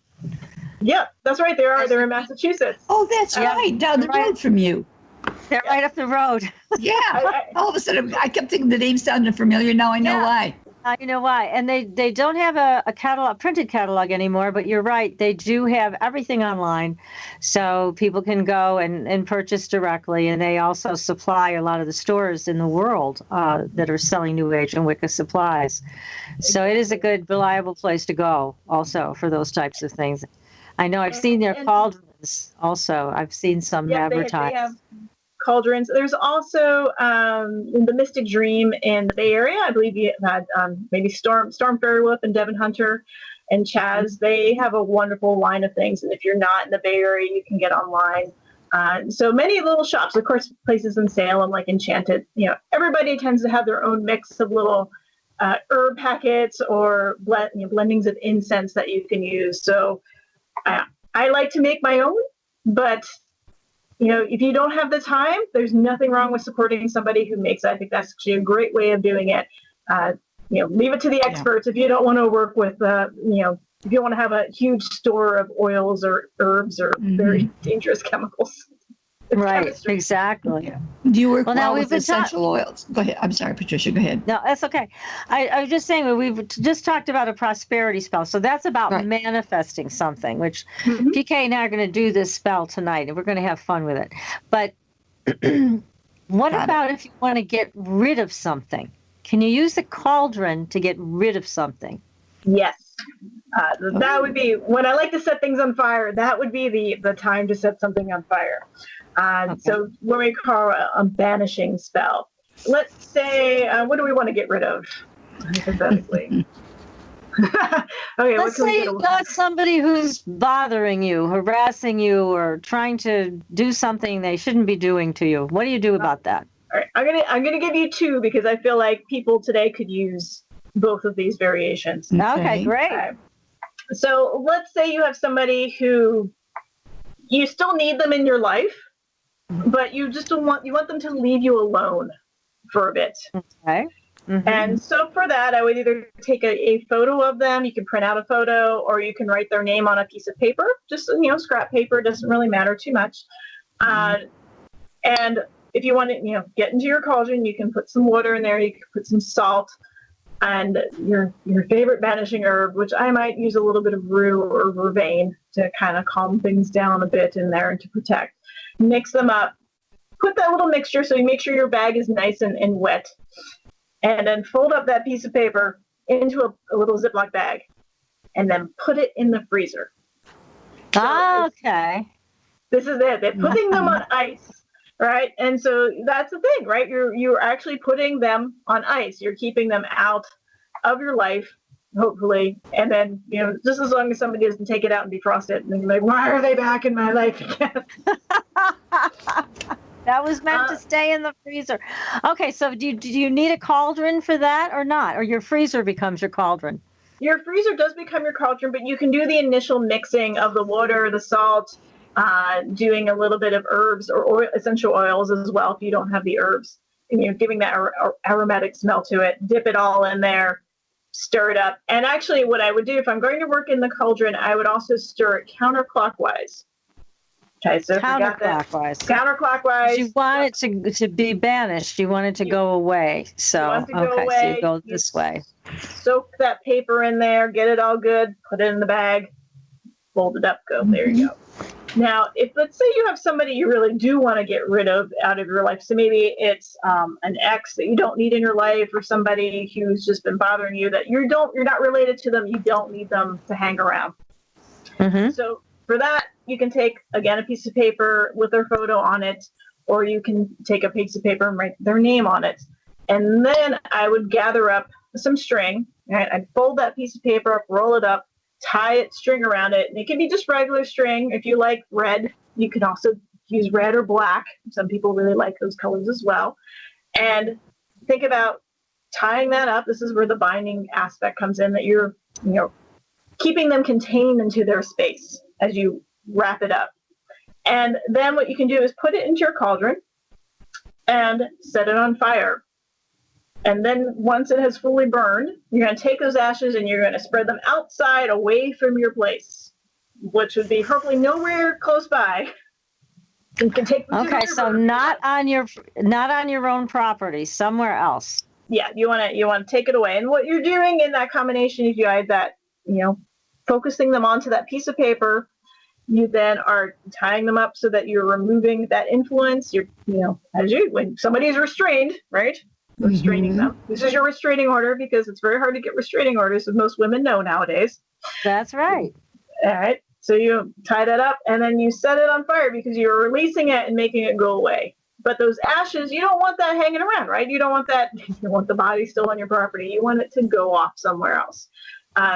Yeah, that's right. They're in Massachusetts. Oh, that's right, down the road from you. They're right up the road. Yeah. All of a sudden, I kept thinking the name sounded familiar. Now I know why. You know why. And they don't have a printed catalog anymore, but you're right. They do have everything online. So people can go and purchase directly. And they also supply a lot of the stores in the world that are selling New Age and Wicca supplies. So it is a good, reliable place to go also for those types of things. I know I've seen their cauldrons also. I've seen some advertised. They have cauldrons. There's also the Mystic Dream in the Bay Area. I believe you had maybe Storm Fairy Wolf and Devin Hunter and Chaz. They have a wonderful line of things. And if you're not in the Bay Area, you can get online. So many little shops, of course, places in Salem like Enchanted. Everybody tends to have their own mix of little herb packets or blendings of incense that you can use. So I like to make my own, but if you don't have the time, there's nothing wrong with supporting somebody who makes it. I think that's actually a great way of doing it. Leave it to the experts if you don't want to work with, if you don't want to have a huge store of oils or herbs or very dangerous chemicals. Right, chemistry. Exactly. Yeah. Do you work well we've with been essential oils? Go ahead. I'm sorry, Patricia. Go ahead. No, that's okay. I was just saying, we've just talked about a prosperity spell. So that's about manifesting something, which PK and I are going to do this spell tonight, and we're going to have fun with it. But what about if you want to get rid of something? Can you use the cauldron to get rid of something? Yes. That would be, when I like to set things on fire, that would be the time to set something on fire. So when we call a banishing spell, let's say, what do we want to get rid of, hypothetically? Okay, let's say you've got somebody who's bothering you, harassing you, or trying to do something they shouldn't be doing to you. What do you do about that? All right, I'm gonna give you two because I feel like people today could use both of these variations. Okay, great. So let's say you have somebody who you still need them in your life, but you just want them to leave you alone for a bit. Okay. And so for that, I would either take a photo of them. You can print out a photo, or you can write their name on a piece of paper. Just scrap paper, doesn't really matter too much. And if you want to, get into your cauldron, you can put some water in there. You can put some salt and your favorite banishing herb, which I might use a little bit of rue or vervain to kind of calm things down a bit in there and to protect. Mix them up. Put that little mixture so you make sure your bag is nice and wet. And then fold up that piece of paper into a little Ziploc bag and then put it in the freezer. Okay. This is it. They're putting them on ice. Right. And so that's the thing, right? You're actually putting them on ice. You're keeping them out of your life, hopefully. And then, just as long as somebody doesn't take it out and defrost it and then you're like, why are they back in my life again? That was meant to stay in the freezer. Okay. So do you need a cauldron for that or not? Or your freezer becomes your cauldron? Your freezer does become your cauldron, but you can do the initial mixing of the water, the salt, doing a little bit of herbs or essential oils as well if you don't have the herbs. giving that aromatic smell to it. Dip it all in there, stir it up. And actually what I would do if I'm going to work in the cauldron, I would also stir it counterclockwise. Okay, so counterclockwise. Counterclockwise. You want it to be banished. You want it to go away. So so you go this way. Soak that paper in there, get it all good, put it in the bag, fold it up, go. There you go. Now, if let's say you have somebody you really do want to get rid of out of your life, so maybe it's an ex that you don't need in your life, or somebody who's just been bothering you that you're not related to them, you don't need them to hang around. So for that, you can take, again, a piece of paper with their photo on it, or you can take a piece of paper and write their name on it. And then I would gather up some string, right? I'd fold that piece of paper up, roll it up, tie string around it. And it can be just regular string. If you like red, you can also use red or black. Some people really like those colors as well. And think about tying that up. This is where the binding aspect comes in, that you're, keeping them contained into their space as you wrap it up. And then what you can do is put it into your cauldron and set it on fire. And then once it has fully burned, you're going to take those ashes and you're going to spread them outside, away from your place, which would be hopefully nowhere close by. You can take them to the river. So not on your own property, somewhere else. Yeah, you want to take it away. And what you're doing in that combination, if you add that, focusing them onto that piece of paper, you then are tying them up so that you're removing that influence. When somebody is restrained, right? Restraining them. This is your restraining order, because it's very hard to get restraining orders, as most women know nowadays. That's right. All right. So you tie that up and then you set it on fire, because you're releasing it and making it go away. But those ashes, you don't want that hanging around, right? You don't want that. You want the body still on your property. You want it to go off somewhere else.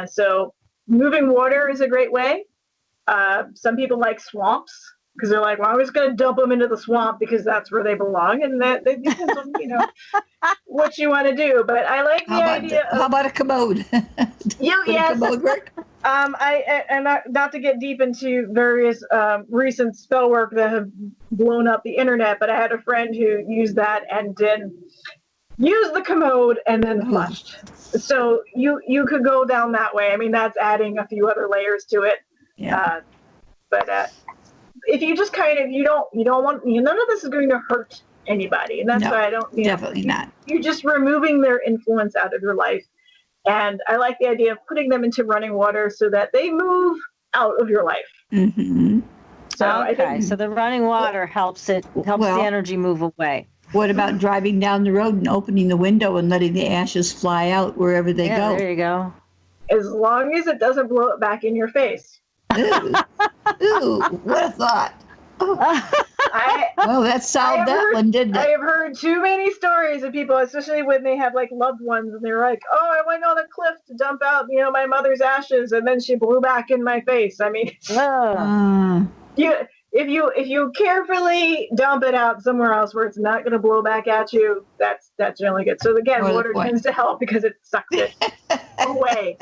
So moving water is a great way. Some people like swamps, because they're like, well, I'm just going to dump them into the swamp because that's where they belong. And that depends on, what you want to do. But I like the idea how about a commode? Yes. Commode work? And not to get deep into various recent spell work that have blown up the internet, but I had a friend who used that and did use the commode and then flushed. So you could go down that way. I mean, that's adding a few other layers to it. Yeah. But if you just you don't want, none of this is going to hurt anybody. And that's why I don't, definitely not. You're just removing their influence out of your life. And I like the idea of putting them into running water so that they move out of your life. Mm-hmm. So so the running water helps the energy move away. What about driving down the road and opening the window and letting the ashes fly out wherever they go? There you go. As long as it doesn't blow it back in your face. Ooh, what a thought. That solved that one, didn't it? I have heard too many stories of people, especially when they have loved ones, and they're like, oh, I went on a cliff to dump out, my mother's ashes, and then she blew back in my face. I mean, if you carefully dump it out somewhere else where it's not going to blow back at you, that's generally good. So again, water tends to help because it sucks it away.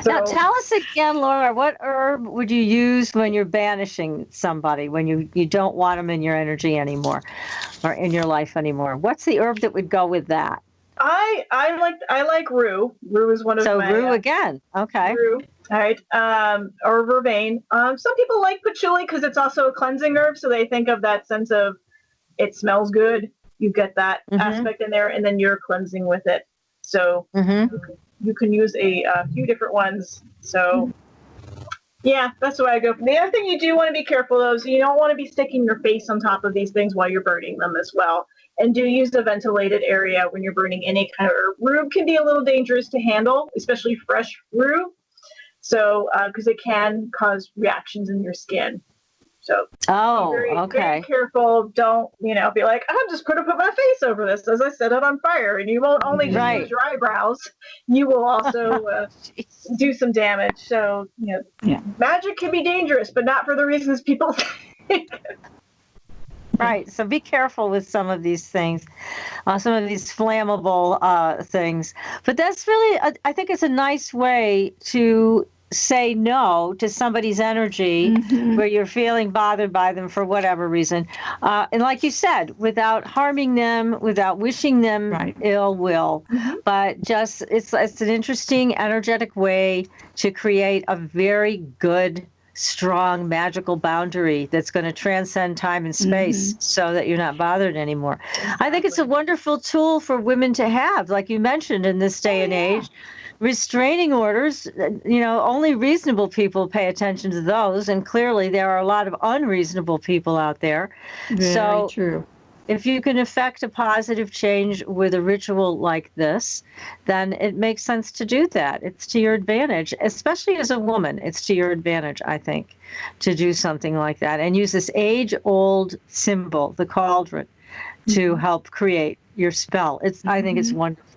So, now tell us again, Laura, what herb would you use when you're banishing somebody, when you don't want them in your energy anymore or in your life anymore? What's the herb that would go with that? I like rue. Rue is one of my... So rue again. Okay. Rue, all right. Or vervain. Some people like patchouli because it's also a cleansing herb, so they think of that sense of it smells good. You get that aspect in there, and then you're cleansing with it. So you can use a few different ones. So, yeah, that's the way I go. The other thing you do want to be careful of is you don't want to be sticking your face on top of these things while you're burning them as well. And do use a ventilated area when you're burning any kind of herb. Rue can be a little dangerous to handle, especially fresh rue. So, because it can cause reactions in your skin. So, very careful. Don't, be like, I'm just going to put my face over this as I set it on fire. And you won't only just lose your eyebrows, you will also do some damage. So, magic can be dangerous, but not for the reasons people think. Right. So be careful with some of these things, some of these flammable things. But that's really, I think it's a nice way to say no to somebody's energy where you're feeling bothered by them for whatever reason. And like you said, without harming them, without wishing them ill will, but just it's an interesting, energetic way to create a very good, strong, magical boundary that's going to transcend time and space so that you're not bothered anymore. Exactly. I think it's a wonderful tool for women to have, like you mentioned, in this day and age. Restraining orders, only reasonable people pay attention to those, and clearly there are a lot of unreasonable people out there. Very true. If you can effect a positive change with a ritual like this, then it makes sense to do that. It's to your advantage, especially as a woman. It's to your advantage, I think, to do something like that and use this age-old symbol, the cauldron, to help create your spell. I think it's wonderful,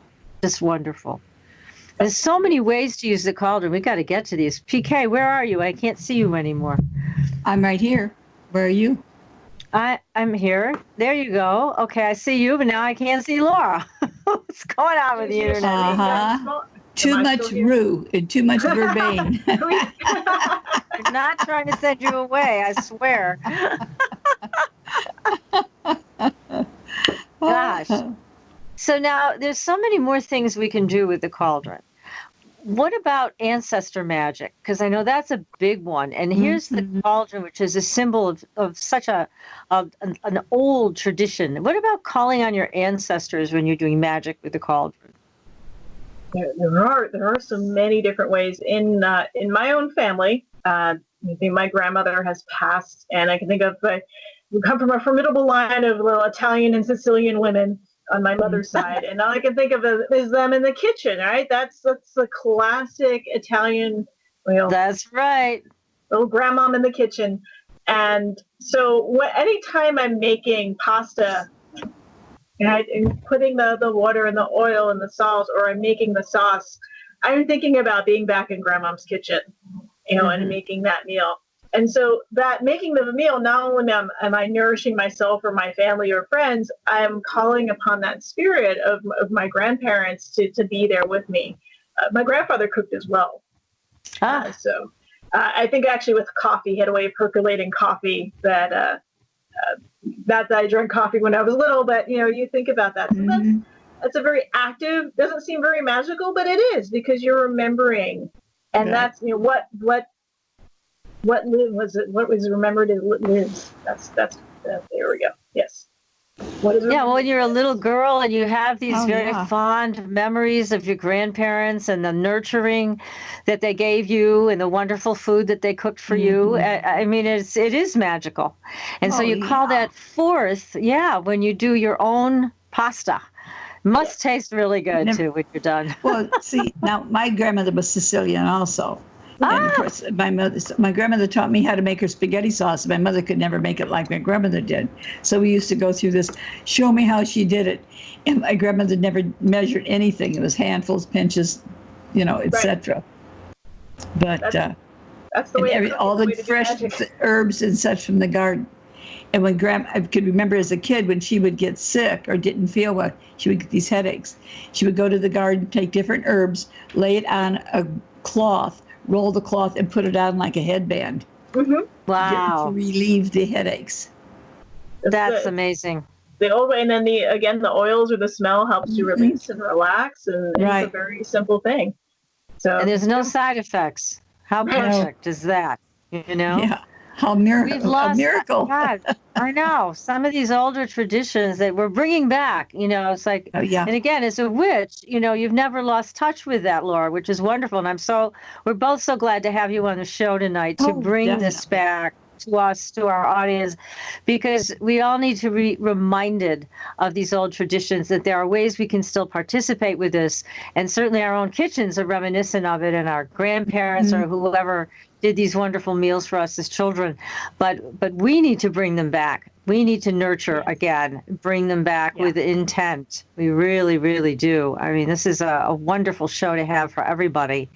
just wonderful. There's so many ways to use the cauldron. We got to get to these. PK, where are you? I can't see you anymore. I'm right here. Where are you? I'm here. There you go. Okay, I see you, but now I can't see Laura. What's going on with the internet? Too much brew and too much verbain. I'm not trying to send you away, I swear. Gosh. So now there's so many more things we can do with the cauldron. What about ancestor magic? Because I know that's a big one. And here's the cauldron, which is a symbol of such an old tradition. What about calling on your ancestors when you're doing magic with the cauldron? There are so many different ways. In my own family, I think my grandmother has passed, and I can think of we come from a formidable line of little Italian and Sicilian women on my mother's side, and all I can think of is them in the kitchen, right? That's the classic Italian. That's right. Little grandmom in the kitchen, and so anytime I'm making pasta, and I'm putting the water and the oil and the salt, or I'm making the sauce, I'm thinking about being back in grandmom's kitchen, and making that meal. And so that making the meal, not only am I nourishing myself or my family or friends, I'm calling upon that spirit of my grandparents to be there with me. My grandfather cooked as well. So I think actually with coffee, he had a way of percolating coffee that I drank coffee when I was little, but you think about that. So that's a very active, doesn't seem very magical, but it is, because you're remembering. And that's, what was it? What was remembered lives. That's there we go. Yes. What is when you're a little girl and you have these very fond memories of your grandparents and the nurturing that they gave you and the wonderful food that they cooked for you. I mean, it is magical. And so you call that forth, when you do your own pasta. Must taste really good too when you're done. Well, see, now my grandmother was Sicilian also. And of course, my grandmother taught me how to make her spaghetti sauce. My mother could never make it like my grandmother did. So we used to go through this, show me how she did it. And my grandmother never measured anything. It was handfuls, pinches, etc. But that's the way all the fresh herbs and such from the garden. And when I could remember as a kid, when she would get sick or didn't feel well, she would get these headaches. She would go to the garden, take different herbs, lay it on a cloth, roll the cloth, and put it on like a headband. Wow. To relieve the headaches. That's amazing. The old way, and then the oils or the smell helps you release and relax, and it's a very simple thing. So, and there's no side effects. How perfect is that? Yeah. How miracle. God, I know. Some of these older traditions that we're bringing back, it's like, and again, as a witch, you've never lost touch with that, Laura, which is wonderful. And we're both so glad to have you on the show tonight to bring this back to us, to our audience, because we all need to be reminded of these old traditions, that there are ways we can still participate with this. And certainly our own kitchens are reminiscent of it, and our grandparents or whoever did these wonderful meals for us as children, but we need to bring them back. We need to nurture again, bring them back with intent. We really, really do. I mean, this is a wonderful show to have for everybody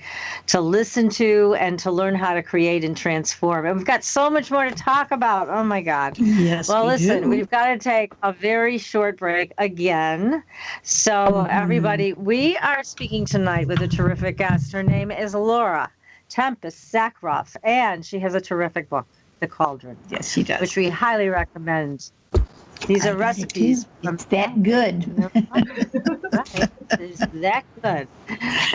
to listen to and to learn how to create and transform. And we've got so much more to talk about. Oh my God. Yes. Well, listen, we've got to take a very short break again. So everybody, we are speaking tonight with a terrific guest. Her name is Laura Tempest Sakroff, and she has a terrific book, The Cauldron. Yes, she does. Which we highly recommend. These are recipes. It's that good. Right. It's that good.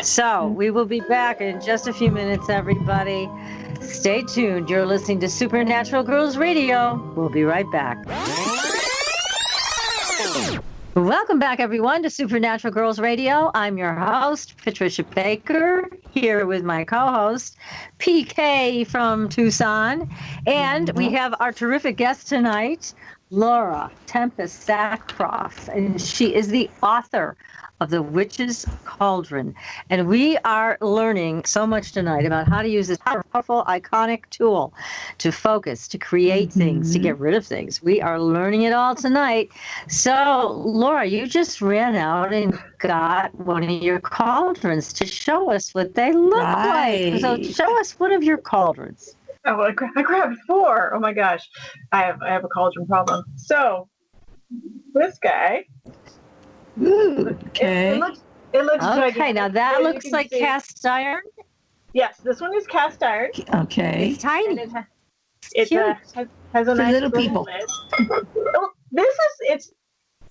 So we will be back in just a few minutes, everybody. Stay tuned. You're listening to Supernatural Girls Radio. We'll be right back. Welcome back, everyone, to Supernatural Girls Radio. I'm your host, Patricia Baker, here with my co-host, PK from Tucson. And we have our terrific guest tonight, Laura Tempest Sakroff, and she is the author of The Witch's Cauldron. And we are learning so much tonight about how to use this powerful, iconic tool to focus, to create things, to get rid of things. We are learning it all tonight. So, Laura, you just ran out and got one of your cauldrons to show us what they look like. So show us one of your cauldrons. Oh, I grabbed 4. Oh my gosh, I have a cauldron problem. So this guy. Ooh, okay. It looks okay. gigantic. Now that So looks like cast iron. Yes, this one is cast iron. Okay. It's tiny. It has a nice little people. lid.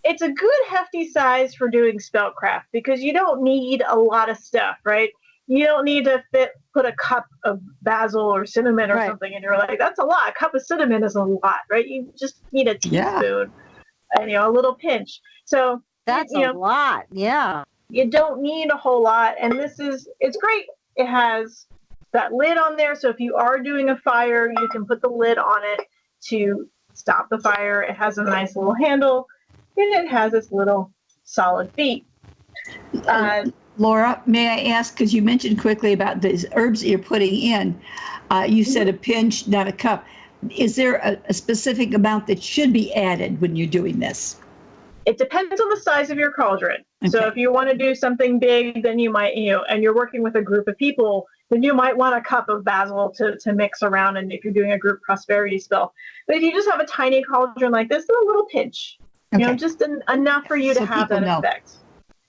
It's a good hefty size for doing spellcraft because you don't need a lot of stuff, right? You don't need to put a cup of basil or cinnamon or something, and you're like, that's a lot. A cup of cinnamon is a lot, right? You just need a teaspoon and a little pinch. So that's a lot. Yeah. You don't need a whole lot, and it's great. It has that lid on there, so if you are doing a fire, you can put the lid on it to stop the fire. It has a nice little handle, and it has its little solid feet. Laura, may I ask, because you mentioned quickly about these herbs that you're putting in, you said a pinch, not a cup. Is there a specific amount that should be added when you're doing this? It depends on the size of your cauldron. Okay. So if you want to do something big, then you might, and you're working with a group of people, then you might want a cup of basil to mix around, and if you're doing a group prosperity spell. But if you just have a tiny cauldron like this, a little pinch, just enough for you to have that effect.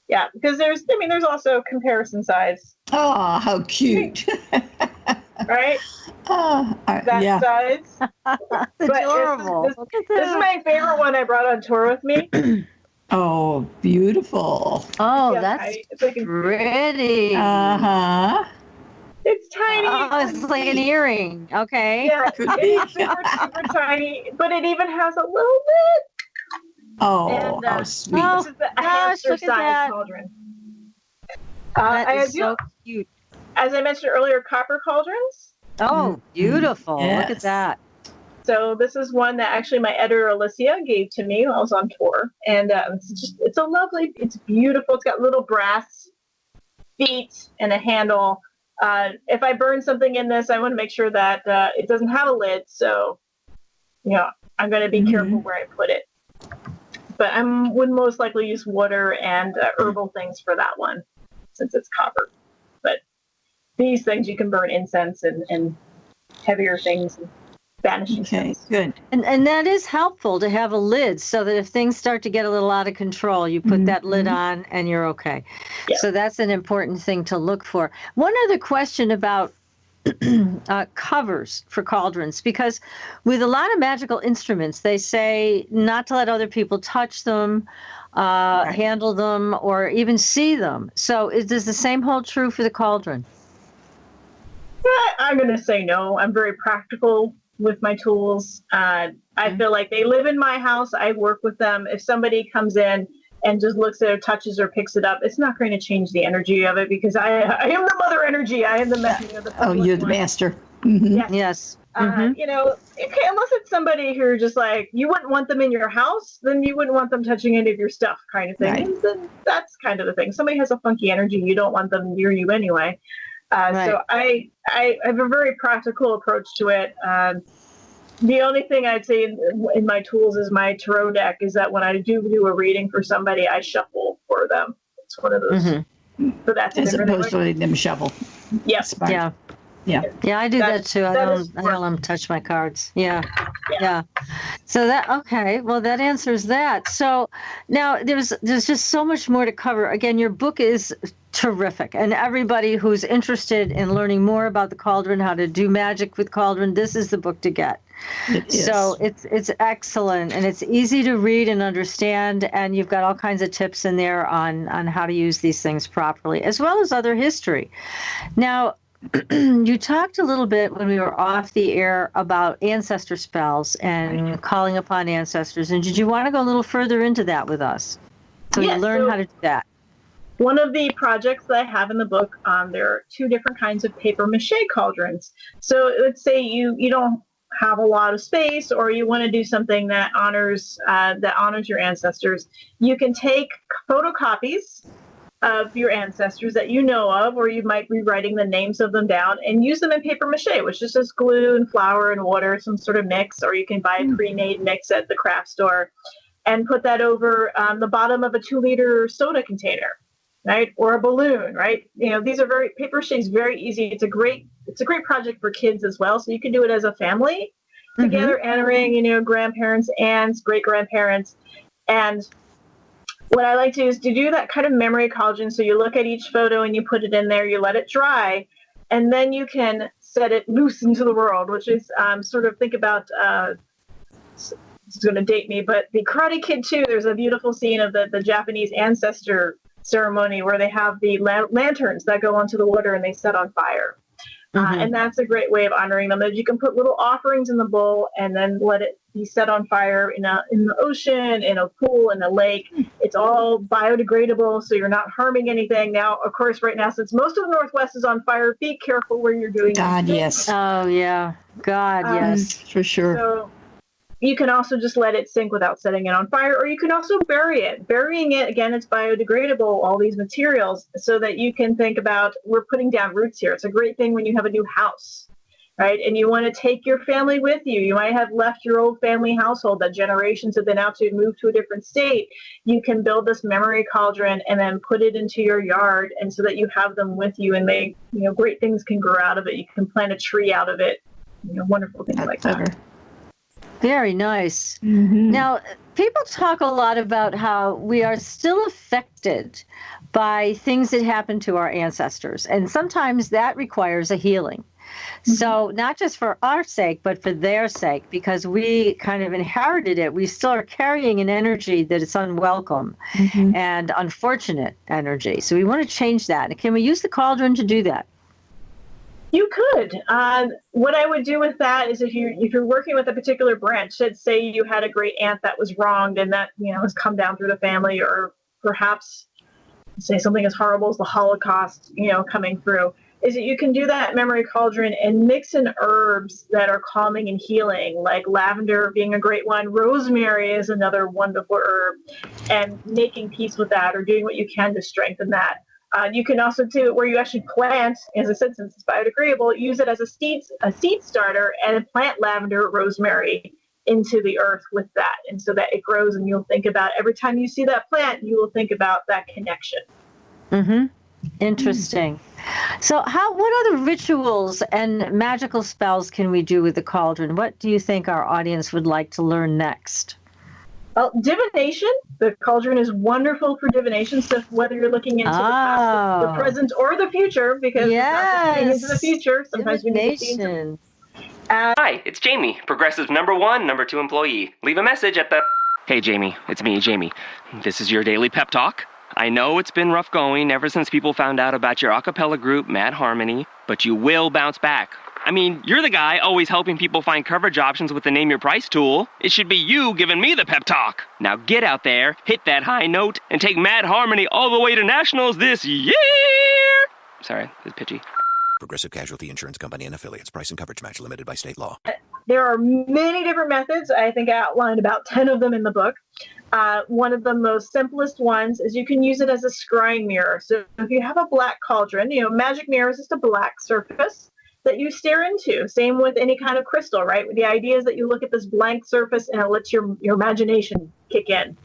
Yeah, because there's also comparison size. Oh, how cute. Right? That size. Adorable. This is my favorite one I brought on tour with me. Oh, beautiful. Oh, that's pretty. Uh-huh. It's tiny. Oh, it's like an earring. Okay. Yeah, it's super tiny, but it even has a little bit. Oh, how sweet. This is the hamster-sized cauldron. That is so cute. As I mentioned earlier, copper cauldrons. Oh, beautiful. Yes. Look at that. So this is one that actually my editor, Alicia, gave to me while I was on tour. And it's beautiful. It's got little brass feet and a handle. If I burn something in this, I want to make sure that it doesn't have a lid. So, I'm going to be careful where I put it. But I would most likely use water and herbal things for that one, since it's copper. But these things you can burn incense and heavier things and banishing things. Good. And that is helpful to have a lid so that if things start to get a little out of control, you put that lid on and you're okay. Yeah. So that's an important thing to look for. One other question about covers for cauldrons, because with a lot of magical instruments, they say not to let other people touch them, handle them, or even see them. So does the same hold true for the cauldron? I'm going to say no. I'm very practical with my tools. I feel like they live in my house. I work with them. If somebody comes in and just looks at it, or touches or picks it up, it's not going to change the energy of it because I am the mother energy. I am the messenger. You're the master. Mm-hmm. Yes. Unless it's somebody who just like, you wouldn't want them in your house, then you wouldn't want them touching any of your stuff kind of thing. Right. Then that's kind of the thing. Somebody has a funky energy, you don't want them near you anyway. Right. So I have a very practical approach to it. The only thing I'd say in my tools is my tarot deck is that when I do a reading for somebody, I shuffle for them. It's one of those. So that's as opposed to letting them shuffle. Yes. Yeah. Yeah. Yeah, I do that too. I don't let them touch my cards. Yeah. So okay. Well, that answers that. So now there's just so much more to cover. Again, your book is terrific, and everybody who's interested in learning more about the Cauldron, how to do magic with Cauldron, this is the book to get. It is. So it's excellent, and it's easy to read and understand, and you've got all kinds of tips in there on how to use these things properly, as well as other history. Now, you talked a little bit when we were off the air about ancestor spells and calling upon ancestors. And did you want to go a little further into that with us? So you learn how to do that. One of the projects that I have in the book, there are 2 different kinds of paper mache cauldrons. So let's say you don't have a lot of space, or you want to do something that honors your ancestors. You can take photocopies of your ancestors that you know of, or you might be writing the names of them down, and use them in paper mache, which is just glue and flour and water, some sort of mix, or you can buy a pre-made mix at the craft store and put that over the bottom of a 2-liter soda container, right? Or a balloon, right? These are paper mache is very easy. It's a great project for kids as well. So you can do it as a family together, honoring, grandparents, aunts, great-grandparents. And what I like to do is to do that kind of memory cauldron. So you look at each photo and you put it in there, you let it dry, and then you can set it loose into the world, which is sort of think about, it's going to date me, but the Karate Kid 2, there's a beautiful scene of the Japanese ancestor ceremony where they have the lanterns that go onto the water and they set on fire. And that's a great way of honoring them. Is you can put little offerings in the bowl and then let it be set on fire in the ocean, in a pool, in a lake. It's all biodegradable, so you're not harming anything. Now, of course, right now, since most of the Northwest is on fire, be careful where you're doing God, yes. Oh, yeah. God, yes. For sure. So you can also just let it sink without setting it on fire, or you can also bury it. Burying it, again, it's biodegradable, all these materials, so that you can think about, we're putting down roots here. It's a great thing when you have a new house, right? And you want to take your family with you. You might have left your old family household that generations have been out to move to a different state. You can build this memory cauldron and then put it into your yard, and so that you have them with you, and they, great things can grow out of it. You can plant a tree out of it, wonderful things like that. Very nice. Now, people talk a lot about how we are still affected by things that happen to our ancestors, and sometimes that requires a healing. So not just for our sake, but for their sake, because we kind of inherited it. We still are carrying an energy that is unwelcome and unfortunate energy. So we want to change that. Can we use the cauldron to do that? You could. What I would do with that is if you're working with a particular branch, let's say you had a great aunt that was wronged and that has come down through the family, or perhaps say something as horrible as the Holocaust, coming through, is that you can do that memory cauldron and mix in herbs that are calming and healing, like lavender being a great one. Rosemary is another wonderful herb, and making peace with that, or doing what you can to strengthen that. You can also do it where you actually plant, as I said, since it's biodegradable, use it as a seed starter and plant lavender, rosemary into the earth with that. And so that it grows, and you'll think about every time you see that plant, you will think about that connection. Interesting. So what other rituals and magical spells can we do with the cauldron? What do you think our audience would like to learn next? Well, divination. The cauldron is wonderful for divination. So whether you're looking into the past, the present, or the future, because it's not just into the future, sometimes we need to see into. Hi, it's Jamie, Progressive #1, #2 employee. Leave a message at the... Hey, Jamie, it's me, Jamie. This is your daily pep talk. I know it's been rough going ever since people found out about your a cappella group, Mad Harmony, but you will bounce back. I mean, you're the guy always helping people find coverage options with the Name Your Price tool. It should be you giving me the pep talk. Now get out there, hit that high note, and take Mad Harmony all the way to nationals this year! Sorry, it's pitchy. Progressive Casualty Insurance Company and Affiliates. Price and coverage match limited by state law. There are many different methods. I think I outlined about 10 of them in the book. One of the most simplest ones is you can use it as a scrying mirror. So if you have a black cauldron, magic mirror is just a black surface that you stare into. Same with any kind of crystal, right? The idea is that you look at this blank surface and it lets your imagination kick in.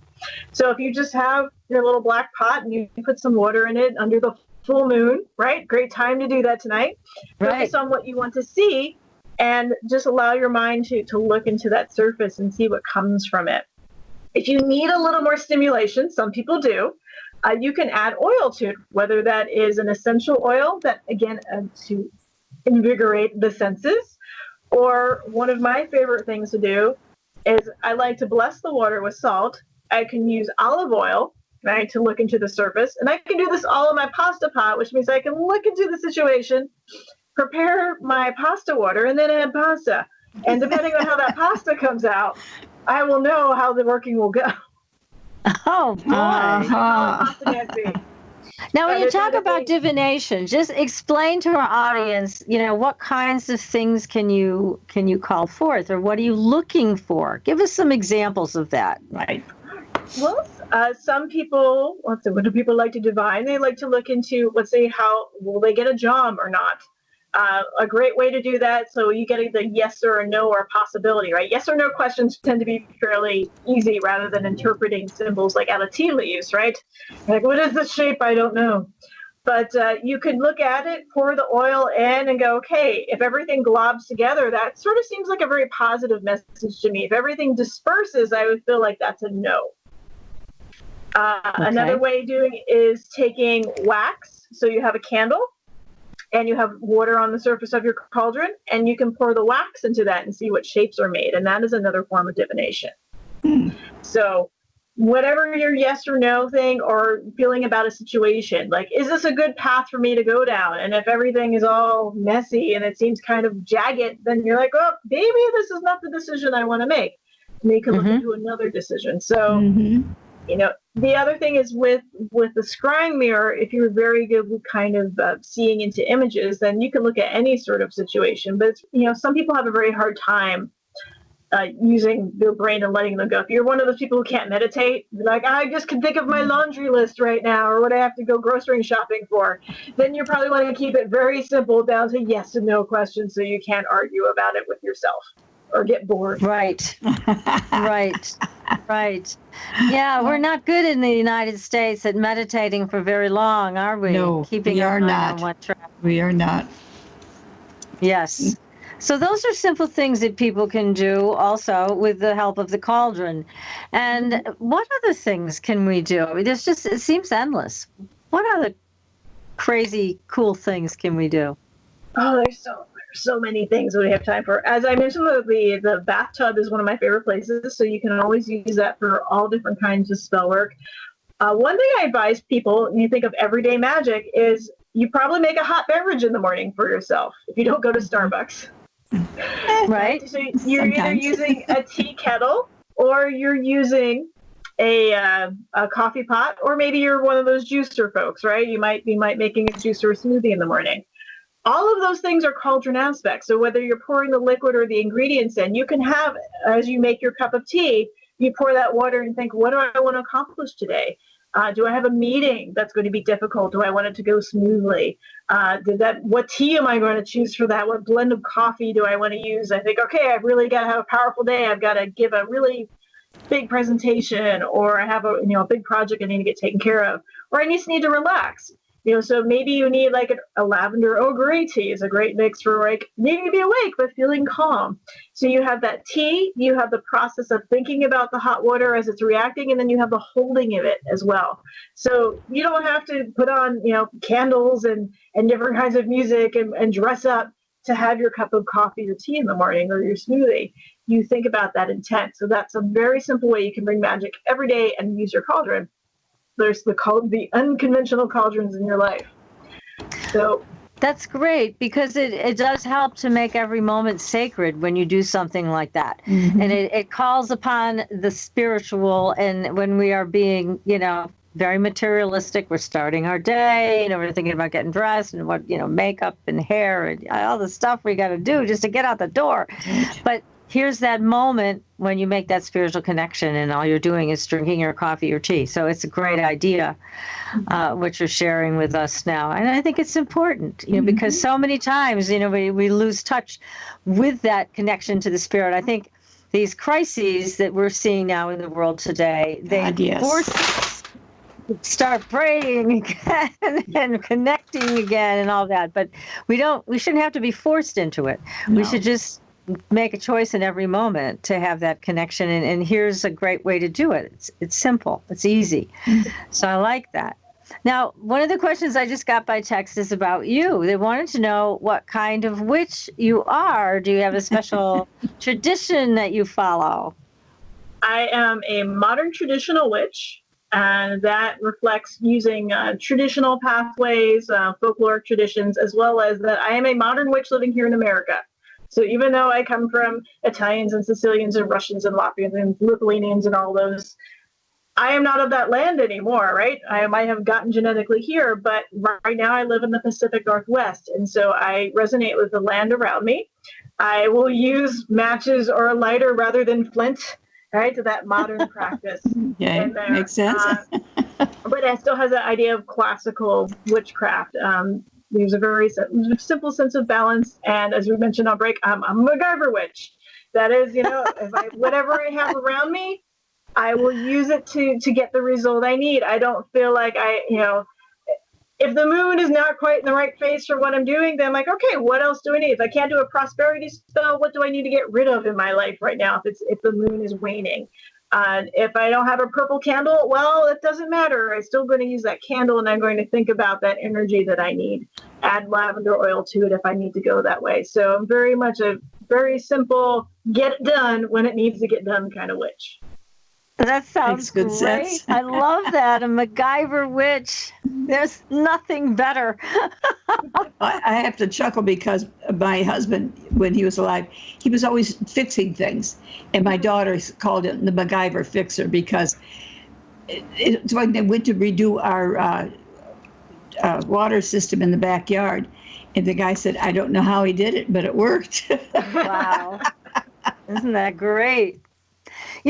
So if you just have your little black pot and you put some water in it under the full moon, right? Great time to do that tonight. Focus on what you want to see and just allow your mind to look into that surface and see what comes from it. If you need a little more stimulation, some people do, you can add oil to it, whether that is an essential oil that, again, to invigorate the senses, or one of my favorite things to do is I like to bless the water with salt. I can use olive oil, right, to look into the surface. And I can do this all in my pasta pot, which means I can look into the situation, prepare my pasta water, and then add pasta. And depending on how that pasta comes out, I will know how the working will go. Oh, boy. Now, when you talk about divination, just explain to our audience, what kinds of things can you call forth, or what are you looking for? Give us some examples of that. Right. Well, some people, what do people like to divine? They like to look into, let's say, how will they get a job or not? A great way to do that, so you get either yes or a no or a possibility, right? Yes or no questions tend to be fairly easy rather than interpreting symbols like out of tea leaves, right? Like, what is the shape? I don't know. But you could look at it, pour the oil in and go, okay, if everything globs together, that sort of seems like a very positive message to me. If everything disperses, I would feel like that's a no. Another way of doing it is taking wax. So you have a candle, and you have water on the surface of your cauldron, and you can pour the wax into that and see what shapes are made. And that is another form of divination. So whatever your yes or no thing or feeling about a situation, like, is this a good path for me to go down? And if everything is all messy and it seems kind of jagged, then you're like, oh, maybe this is not the decision I want to make. And you can look into another decision. So, the other thing is with the scrying mirror, if you're very good with kind of seeing into images, then you can look at any sort of situation. But, some people have a very hard time using their brain and letting them go. If you're one of those people who can't meditate, like, I just can think of my laundry list right now or what I have to go grocery shopping for, then you probably want to keep it very simple down to yes and no questions so you can't argue about it with yourself or get bored. Right. Yeah, we're not good in the United States at meditating for very long, are we? No, we are not. On one track. We are not. Yes. So those are simple things that people can do also with the help of the cauldron. And what other things can we do? It seems endless. What other crazy, cool things can we do? Oh, there's so many things we have time for. As I mentioned, the bathtub is one of my favorite places, so you can always use that for all different kinds of spell work. One thing I advise people, when you think of everyday magic, is you probably make a hot beverage in the morning for yourself if you don't go to Starbucks. Right. So you're either using a tea kettle or you're using a coffee pot, or maybe you're one of those juicer folks, right? You might be making a juice or a smoothie in the morning. All of those things are cauldron aspects. So whether you're pouring the liquid or the ingredients in, you can have, as you make your cup of tea, you pour that water and think, what do I want to accomplish today? Do I have a meeting that's going to be difficult? Do I want it to go smoothly? What tea am I going to choose for that? What blend of coffee do I want to use? I think, okay, I've really got to have a powerful day. I've got to give a really big presentation, or I have a big project I need to get taken care of, or I just need to relax. So maybe you need like a lavender Earl Grey tea is a great mix for like needing to be awake but feeling calm. So you have that tea, you have the process of thinking about the hot water as it's reacting, and then you have the holding of it as well. So you don't have to put on, candles and different kinds of music and dress up to have your cup of coffee or tea in the morning or your smoothie. You think about that intent. So that's a very simple way you can bring magic every day and use your cauldron. There's the unconventional cauldrons in your life. So that's great, because it does help to make every moment sacred when you do something like that. And it calls upon the spiritual. And when we are being, very materialistic, we're starting our day, we're thinking about getting dressed and what, makeup and hair and all the stuff we got to do just to get out the door. But here's that moment when you make that spiritual connection and all you're doing is drinking your coffee or tea. So it's a great idea, what you're sharing with us now. And I think it's important, because so many times, we lose touch with that connection to the spirit. I think these crises that we're seeing now in the world today, they force start praying again and connecting again and all that. But we shouldn't have to be forced into it. No. We should just make a choice in every moment to have that connection. And here's a great way to do it. It's simple. It's easy. So I like that. Now, one of the questions I just got by text is about you. They wanted to know what kind of witch you are. Do you have a special tradition that you follow? I am a modern traditional witch, and that reflects using traditional pathways, folkloric traditions, as well as that I am a modern witch living here in America. So even though I come from Italians and Sicilians and Russians and Latvians and Lithuanians and all those, I am not of that land anymore, right? I might have gotten genetically here, but right now I live in the Pacific Northwest. And so I resonate with the land around me. I will use matches or a lighter rather than flint, right? To that modern practice. Yeah, makes sense. But it still has that idea of classical witchcraft. There's a very simple sense of balance. And as we mentioned on break, I'm a MacGyver witch. That is, whatever I have around me, I will use it to get the result I need. I don't feel like if the moon is not quite in the right phase for what I'm doing, then I'm like, okay, what else do I need? If I can't do a prosperity spell, what do I need to get rid of in my life right now if the moon is waning? If I don't have a purple candle, well, it doesn't matter. I'm still going to use that candle, and I'm going to think about that energy that I need. Add lavender oil to it if I need to go that way. So I'm very much a very simple, get it done when it needs to get done kind of witch. That sounds good great. sense. I love that. A MacGyver witch. There's nothing better. I have to chuckle because my husband, when he was alive, he was always fixing things. And my daughter called it the MacGyver fixer because it's when they went to redo our water system in the backyard. And the guy said, I don't know how he did it, but it worked. Wow. Isn't that great?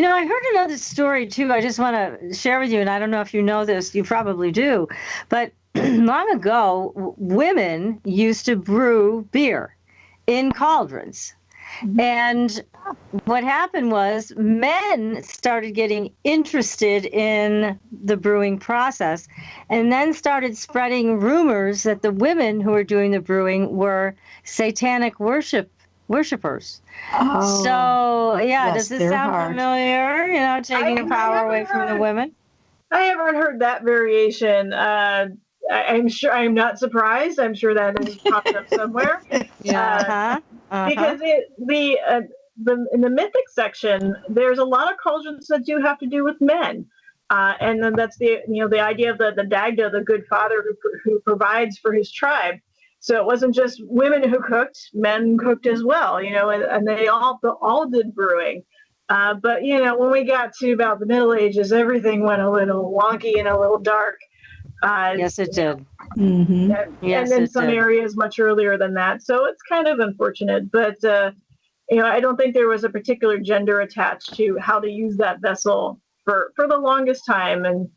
I heard another story, too, I just want to share with you, and I don't know if you know this, you probably do, but long ago, women used to brew beer in cauldrons. And what happened was men started getting interested in the brewing process and then started spreading rumors that the women who were doing the brewing were satanic worshippers. Oh, so bless does this their sound heart. familiar? Taking the power away from the women. I haven't heard that variation. I'm sure. I'm not surprised. I'm sure that has popped up somewhere. Yeah. Because in the mythic section, there's a lot of cauldrons that do have to do with men. And then that's the idea of the Dagda, the good father who provides for his tribe. So it wasn't just women who cooked; men cooked as well. And they all did brewing. But when we got to about the Middle Ages, everything went a little wonky and a little dark. Yes, it did. Mm-hmm. Yes, and in it some did. areas much earlier than that. So it's kind of unfortunate. But I don't think there was a particular gender attached to how to use that vessel for the longest time. And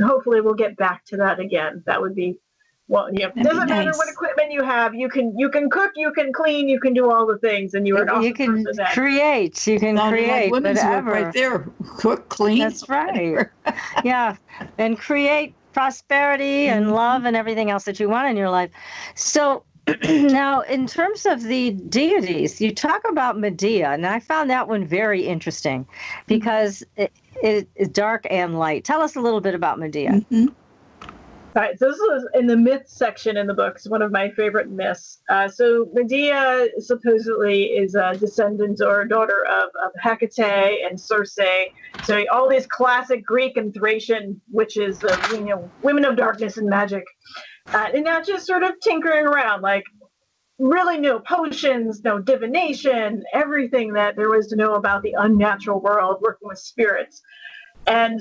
hopefully we'll get back to that again. That would be. Well, it doesn't matter what equipment you have. You can cook, you can clean, you can do all the things, and you're an awesome person. You can create. You can create women's work whatever. right there. Cook, clean. That's right. Yeah, and create prosperity and love and everything else that you want in your life. So now, in terms of the deities, you talk about Medea, and I found that one very interesting because it is dark and light. Tell us a little bit about Medea. Mm-hmm. All right, so this was in the myth section in the book. It's one of my favorite myths. So Medea supposedly is a descendant or daughter of Hecate and Circe. So all these classic Greek and Thracian witches, women of darkness and magic. And not just sort of tinkering around, like really no potions, no divination, everything that there was to know about the unnatural world, working with spirits. And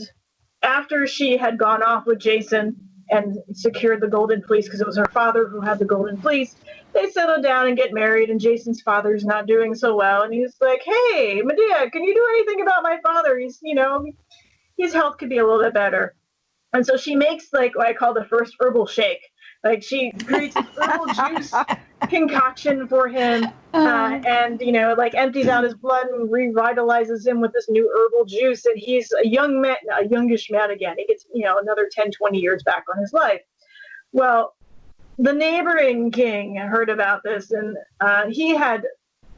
after she had gone off with Jason and secured the golden fleece, because it was her father who had the golden fleece, they settle down and get married, and Jason's father's not doing so well, and he's like, hey, Medea, can you do anything about my father? His health could be a little bit better. And so she makes like what I call the first herbal shake. Like she creates a herbal juice concoction for him, and like empties out his blood and revitalizes him with this new herbal juice, and he's a youngish man again. He gets another 10, 20 years back on his life. Well, the neighboring king heard about this, and he had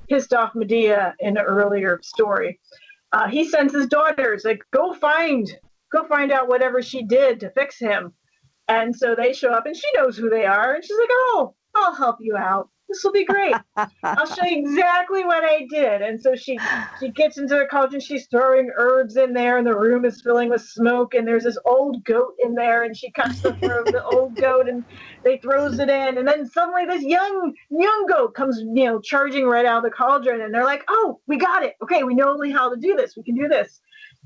pissed off Medea in an earlier story. He sends his daughters, like, go find out whatever she did to fix him. And so they show up, and she knows who they are, and she's like, oh, I'll help you out. This will be great. I'll show you exactly what I did. And so she gets into the cauldron. She's throwing herbs in there, and the room is filling with smoke. And there's this old goat in there, and she cuts the throat of the old goat, and they throws it in. And then suddenly this young goat comes, charging right out of the cauldron. And they're like, oh, we got it. Okay, we know how to do this. We can do this.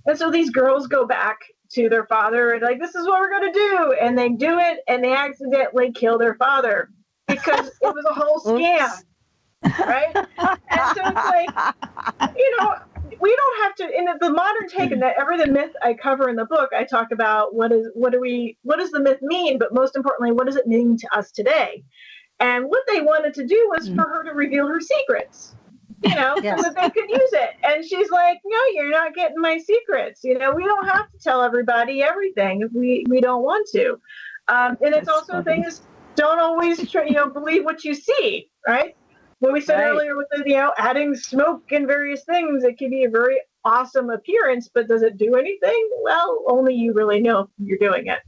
And so these girls go back to their father and like, this is what we're going to do. And they do it, and they accidentally kill their father. Because it was a whole scam, right? And so it's like, we don't have to. In the modern take, and every the myth I cover in the book, I talk about what does the myth mean, but most importantly, what does it mean to us today? And what they wanted to do was for her to reveal her secrets, yes. So that they could use it. And she's like, no, you're not getting my secrets. We don't have to tell everybody everything if we don't want to. And it's also things. Don't always believe what you see, right? What we said earlier with the, adding smoke and various things, it can be a very awesome appearance, but does it do anything? Well, only you really know if you're doing it.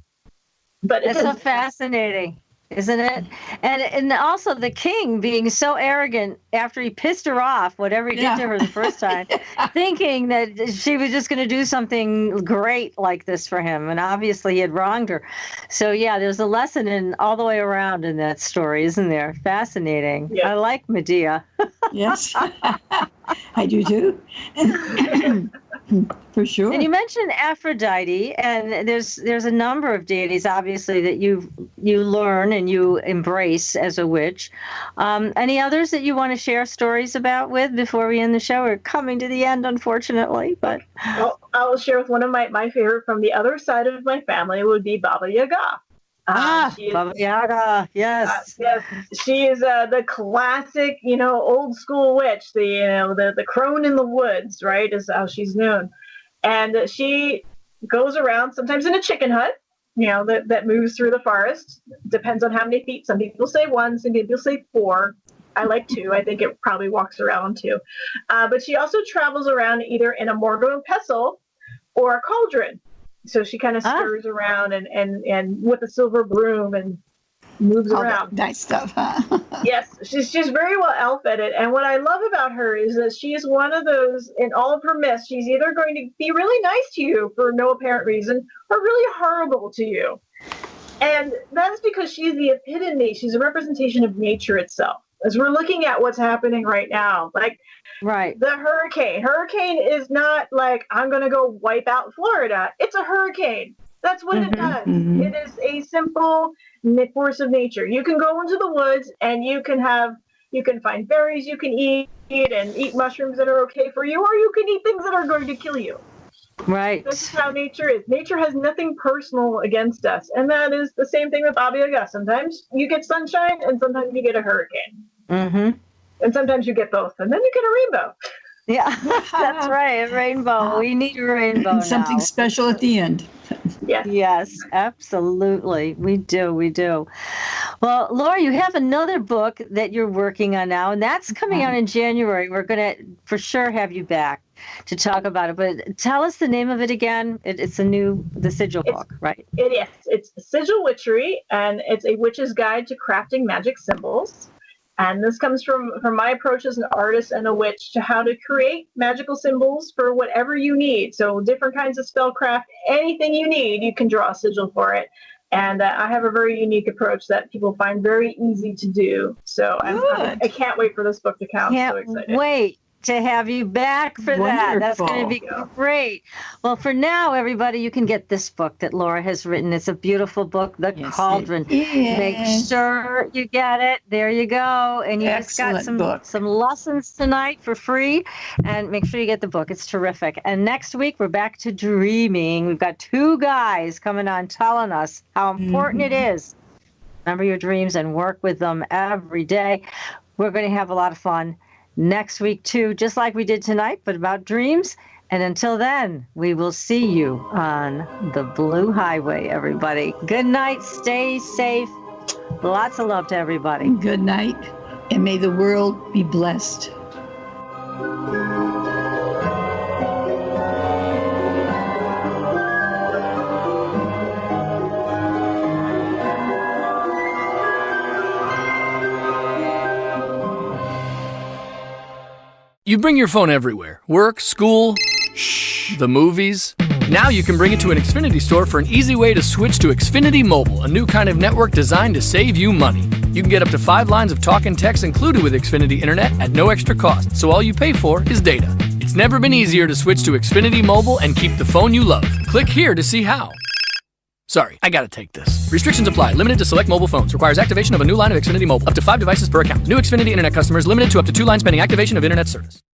But it's so fascinating, isn't it? And also the king being so arrogant after he pissed her off, whatever he did to her the first time, thinking that she was just going to do something great like this for him. And obviously he had wronged her. So there's a lesson all the way around in that story, isn't there? Fascinating. Yeah. I like Medea. Yes, I do too. For sure. And you mentioned Aphrodite, and there's a number of deities, obviously, that you learn and you embrace as a witch. Any others that you want to share stories about with before we end the show? We're coming to the end, unfortunately. But I'll share with one of my favorite from the other side of my family would be Baba Yaga. Baba Yaga, yes. Yes, she is the classic, old school witch, the crone in the woods, right, is how she's known. And she goes around sometimes in a chicken hut, that moves through the forest. Depends on how many feet. Some people say 1, some people say 4. I like 2. I think it probably walks around 2. But she also travels around either in a mortar and pestle or a cauldron. So she kind of stirs around and with a silver broom and moves around. Nice stuff, huh? Yes, she's very well outfitted. And what I love about her is that she is one of those, in all of her myths, she's either going to be really nice to you for no apparent reason or really horrible to you. And that's because she's the epitome, she's a representation of nature itself. As we're looking at what's happening right now, like the hurricane. Hurricane is not like, I'm going to go wipe out Florida. It's a hurricane. That's what it does. Mm-hmm. It is a simple force of nature. You can go into the woods and you can find berries you can eat and eat mushrooms that are okay for you, or you can eat things that are going to kill you. Right. This is how nature is. Nature has nothing personal against us. And that is the same thing with Baba Yaga. Sometimes you get sunshine and sometimes you get a hurricane. Mm-hmm. And sometimes you get both. And then you get a rainbow. Yeah, that's right. A rainbow. We need a rainbow now. Something special at the end. Yes, absolutely. We do. Well, Laura, you have another book that you're working on now, and that's coming out in January. We're going to for sure have you back to talk about it. But tell us the name of it again. It's the Sigil book, right? It is. It's Sigil Witchery, and it's a witch's guide to crafting magic symbols. And this comes from my approach as an artist and a witch to how to create magical symbols for whatever you need. So different kinds of spellcraft, anything you need, you can draw a sigil for it. And I have a very unique approach that people find very easy to do. So I can't wait for this book to come. I'm so excited. Wait to have you back for that. That's going to be great. Well, for now, everybody, you can get this book that Laura has written. It's a beautiful book, The Cauldron. Make sure you get it. There you go. And you just got some lessons tonight for free. And make sure you get the book. It's terrific. And next week, we're back to dreaming. We've got 2 guys coming on telling us how important it is remember your dreams and work with them every day. We're going to have a lot of fun next week, too, just like we did tonight, but about dreams. And until then, we will see you on the Blue Highway, everybody. Good night. Stay safe. Lots of love to everybody. Good night, and may the world be blessed. You bring your phone everywhere. Work, school, the movies. Now you can bring it to an Xfinity store for an easy way to switch to Xfinity Mobile, a new kind of network designed to save you money. You can get up to 5 lines of talk and text included with Xfinity Internet at no extra cost, so all you pay for is data. It's never been easier to switch to Xfinity Mobile and keep the phone you love. Click here to see how. Sorry, I gotta take this. Restrictions apply. Limited to select mobile phones. Requires activation of a new line of Xfinity Mobile. Up to 5 devices per account. New Xfinity Internet customers limited to up to 2 lines pending activation of Internet service.